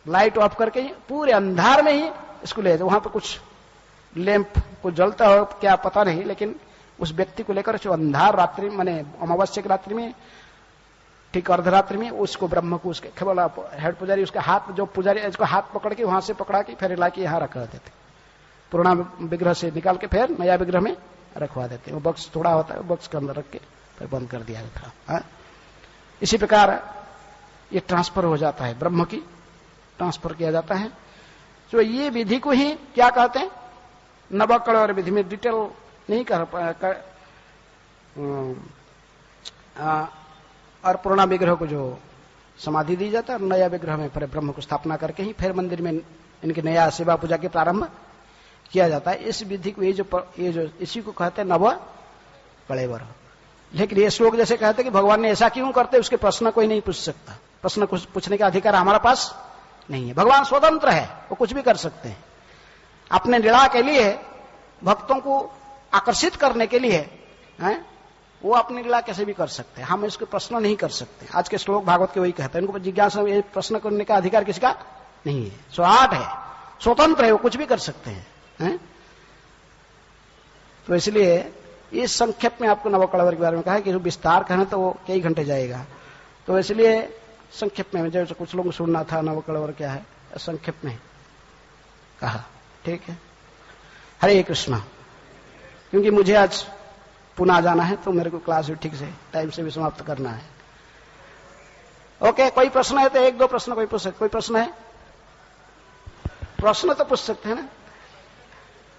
लाइट ऑफ करके पूरे अंधार में ही इसको ले जाए। वहां पर कुछ लैंप कुछ जलता हो क्या पता नहीं, लेकिन उस व्यक्ति को लेकर जो अंधार रात्रि माने अमावस्या की रात्रि में ठीक अर्धरात्रि में उसको ब्रह्म को उसके केवल हेड पुजारी उसका हाथ, जो पुजारी इसको हाथ पकड़ के वहां से पकड़ा के फिर ला के यहाँ रख देते, पुराना विग्रह से निकाल के फिर नया विग्रह में रखवा देते। वो बक्स थोड़ा होता है, बक्स के अंदर रख के फिर बंद कर दिया था। इसी प्रकार ये ट्रांसफर हो जाता है, ब्रह्म की ट्रांसफर किया जाता है। तो ये विधि को ही क्या कहते हैं, नवकलेवर विधि में डिटेल नहीं और पुराना विग्रह को जो समाधि दी जाता है, नया विग्रह में फिर ब्रह्म को स्थापना करके ही फिर मंदिर में इनकी नया सेवा पूजा के प्रारंभ किया जाता है। इस विधि को ये जो इसी को कहते हैं नव कलेवर। लेकिन ये श्लोक जैसे कहते हैं कि भगवान ने ऐसा क्यों करते, उसके प्रश्न कोई नहीं पूछ सकता, प्रश्न कुछ पूछने का अधिकार हमारे पास नहीं है। भगवान स्वतंत्र है, वो कुछ भी कर सकते हैं। अपने लीला के लिए, भक्तों को आकर्षित करने के लिए वो अपनी लीला कैसे भी कर सकते हैं, हम इसको प्रश्न नहीं कर सकते। आज के श्लोक भागवत के वही कहते हैं, इनको जिज्ञासा ये प्रश्न करने का अधिकार किसी का नहीं है। स्वराट है, स्वतंत्र है, वो कुछ भी कर सकते हैं। तो इसलिए इस संक्षेप में आपको नवकलेवर के बारे में कहा है कि विस्तार कहना तो वो कई घंटे जाएगा, तो इसलिए संक्षेप में जैसे कुछ लोगों को सुनना था नवकलेवर क्या है, संक्षेप में कहा। ठीक है, हरे कृष्णा। क्योंकि मुझे आज पुनः जाना है तो मेरे को क्लास भी ठीक से टाइम से भी समाप्त करना है। ओके, कोई प्रश्न है तो एक दो प्रश्न कोई पूछ सकते, कोई प्रश्न है, प्रश्न तो पूछ सकते हैं ना।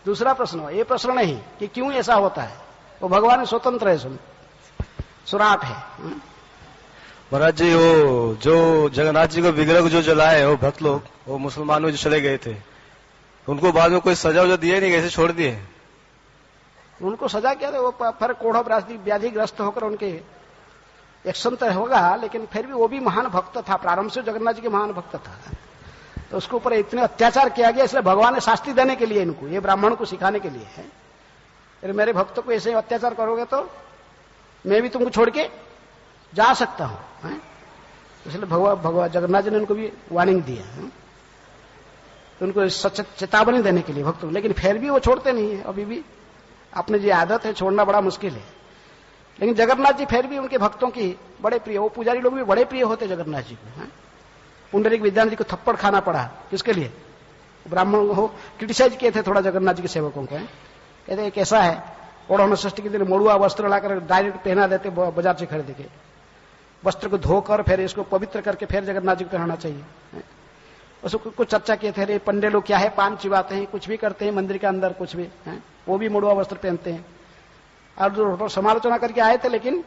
दूसरा प्रश्न, ये प्रश्न नहीं कि क्यों ऐसा होता है, वो भगवान स्वतंत्र है, सुराट है। महाराज जी, वो जो जगन्नाथ जी को विग्रह जो जलाए वो भक्त लोग, वो मुसलमान में जो चले गए थे, उनको बाद में कोई सजा वजा दिए नहीं, कैसे छोड़ दिए? उनको सजा क्या, वो फिर कोढ़ व्याधिग्रस्त होकर उनके एक्शन तो होगा, लेकिन फिर भी वो भी महान भक्त था, प्रारंभ से जगन्नाथ जी के महान भक्त था। तो उसके ऊपर इतने अत्याचार किया गया, इसलिए भगवान ने शास्ति देने के लिए इनको, ये ब्राह्मण को सिखाने के लिए है। अरे मेरे भक्तों को ऐसे अत्याचार करोगे तो मैं भी तुमको छोड़ के जा सकता हूं। इसलिए भगवान जगन्नाथ जी ने उनको भी वार्निंग दिया, उनको चेतावनी देने के लिए भक्तों। लेकिन फिर भी वो छोड़ते नहीं है, अभी भी अपने जो आदत है छोड़ना बड़ा मुश्किल है। लेकिन जगन्नाथ जी फिर भी उनके भक्तों की बड़े प्रिय, वो पुजारी लोग भी बड़े प्रिय होते जगन्नाथ जी को। पुंडरीक विद्यार्थी को थप्पड़ खाना पड़ा, किसके लिए, ब्राह्मण हो क्रिटिसाइज किए थे थोड़ा जगन्नाथ जी के सेवकों को। कहते कैसा है, ओढ़ षष्ठी के दिन मड़ुआ वस्त्र लाकर डायरेक्ट पहना देते बाजार से खरीद के, वस्त्र को धोकर फिर इसको पवित्र करके फिर जगन्नाथ जी को पहनाना चाहिए। उसको कुछ चर्चा किए थे, पंडे लोग क्या है, पान चिबाते हैं, कुछ भी करते हैं मंदिर के अंदर, कुछ भी वो भी मड़ुआ वस्त्र पहनते हैं। और जो समालोचना करके आए थे, लेकिन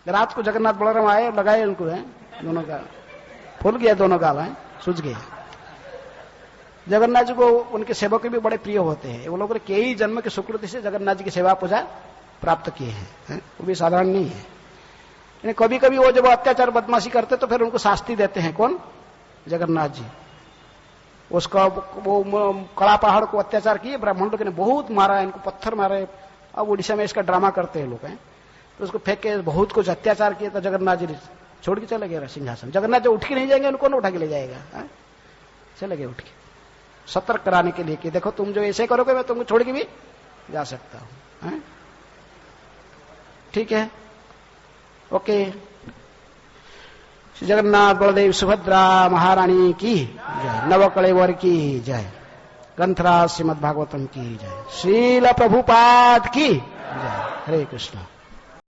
रात को जगन्नाथ बलराम आए और लगाए उनको, दोनों का फूल गया, दोनों गाल सूझ गए। जगन्नाथ जी को उनके सेवक भी बड़े प्रिय होते हैं, वो लोग कई जन्म की सुकृति से जगन्नाथ जी की सेवा पूजा प्राप्त किए हैं, वो भी साधारण नहीं है। कभी कभी वो जब अत्याचार बदमाशी करते तो फिर उनको शास्ति देते हैं, कौन, जगन्नाथ जी। उसका वो कड़ा पहाड़ को अत्याचार किए, ब्राह्मण लोग ने बहुत मारा, इनको पत्थर मारे। अब उड़ीसा में इसका ड्रामा करते हैं लोग, तो उसको फेंक के बहुत कुछ अत्याचार किए, तो जगन्नाथ जी छोड़ के चले गए सिंहासन। जगन्नाथ जी उठ के नहीं जाएंगे, उनको उठा के ले जाएगा, चले गए उठ के, सतर्क कराने के लिए कि देखो तुम जो ऐसे करोगे मैं तुमको छोड़ के भी जा सकता हूं। ठीक है, ओके। जगन्नाथ बलदेव सुभद्रा महारानी की जय, नवकलेवर की जय, ग्रंथराज श्रीमद् भागवतम की जय, श्रील प्रभुपाद की जय। हरे कृष्ण।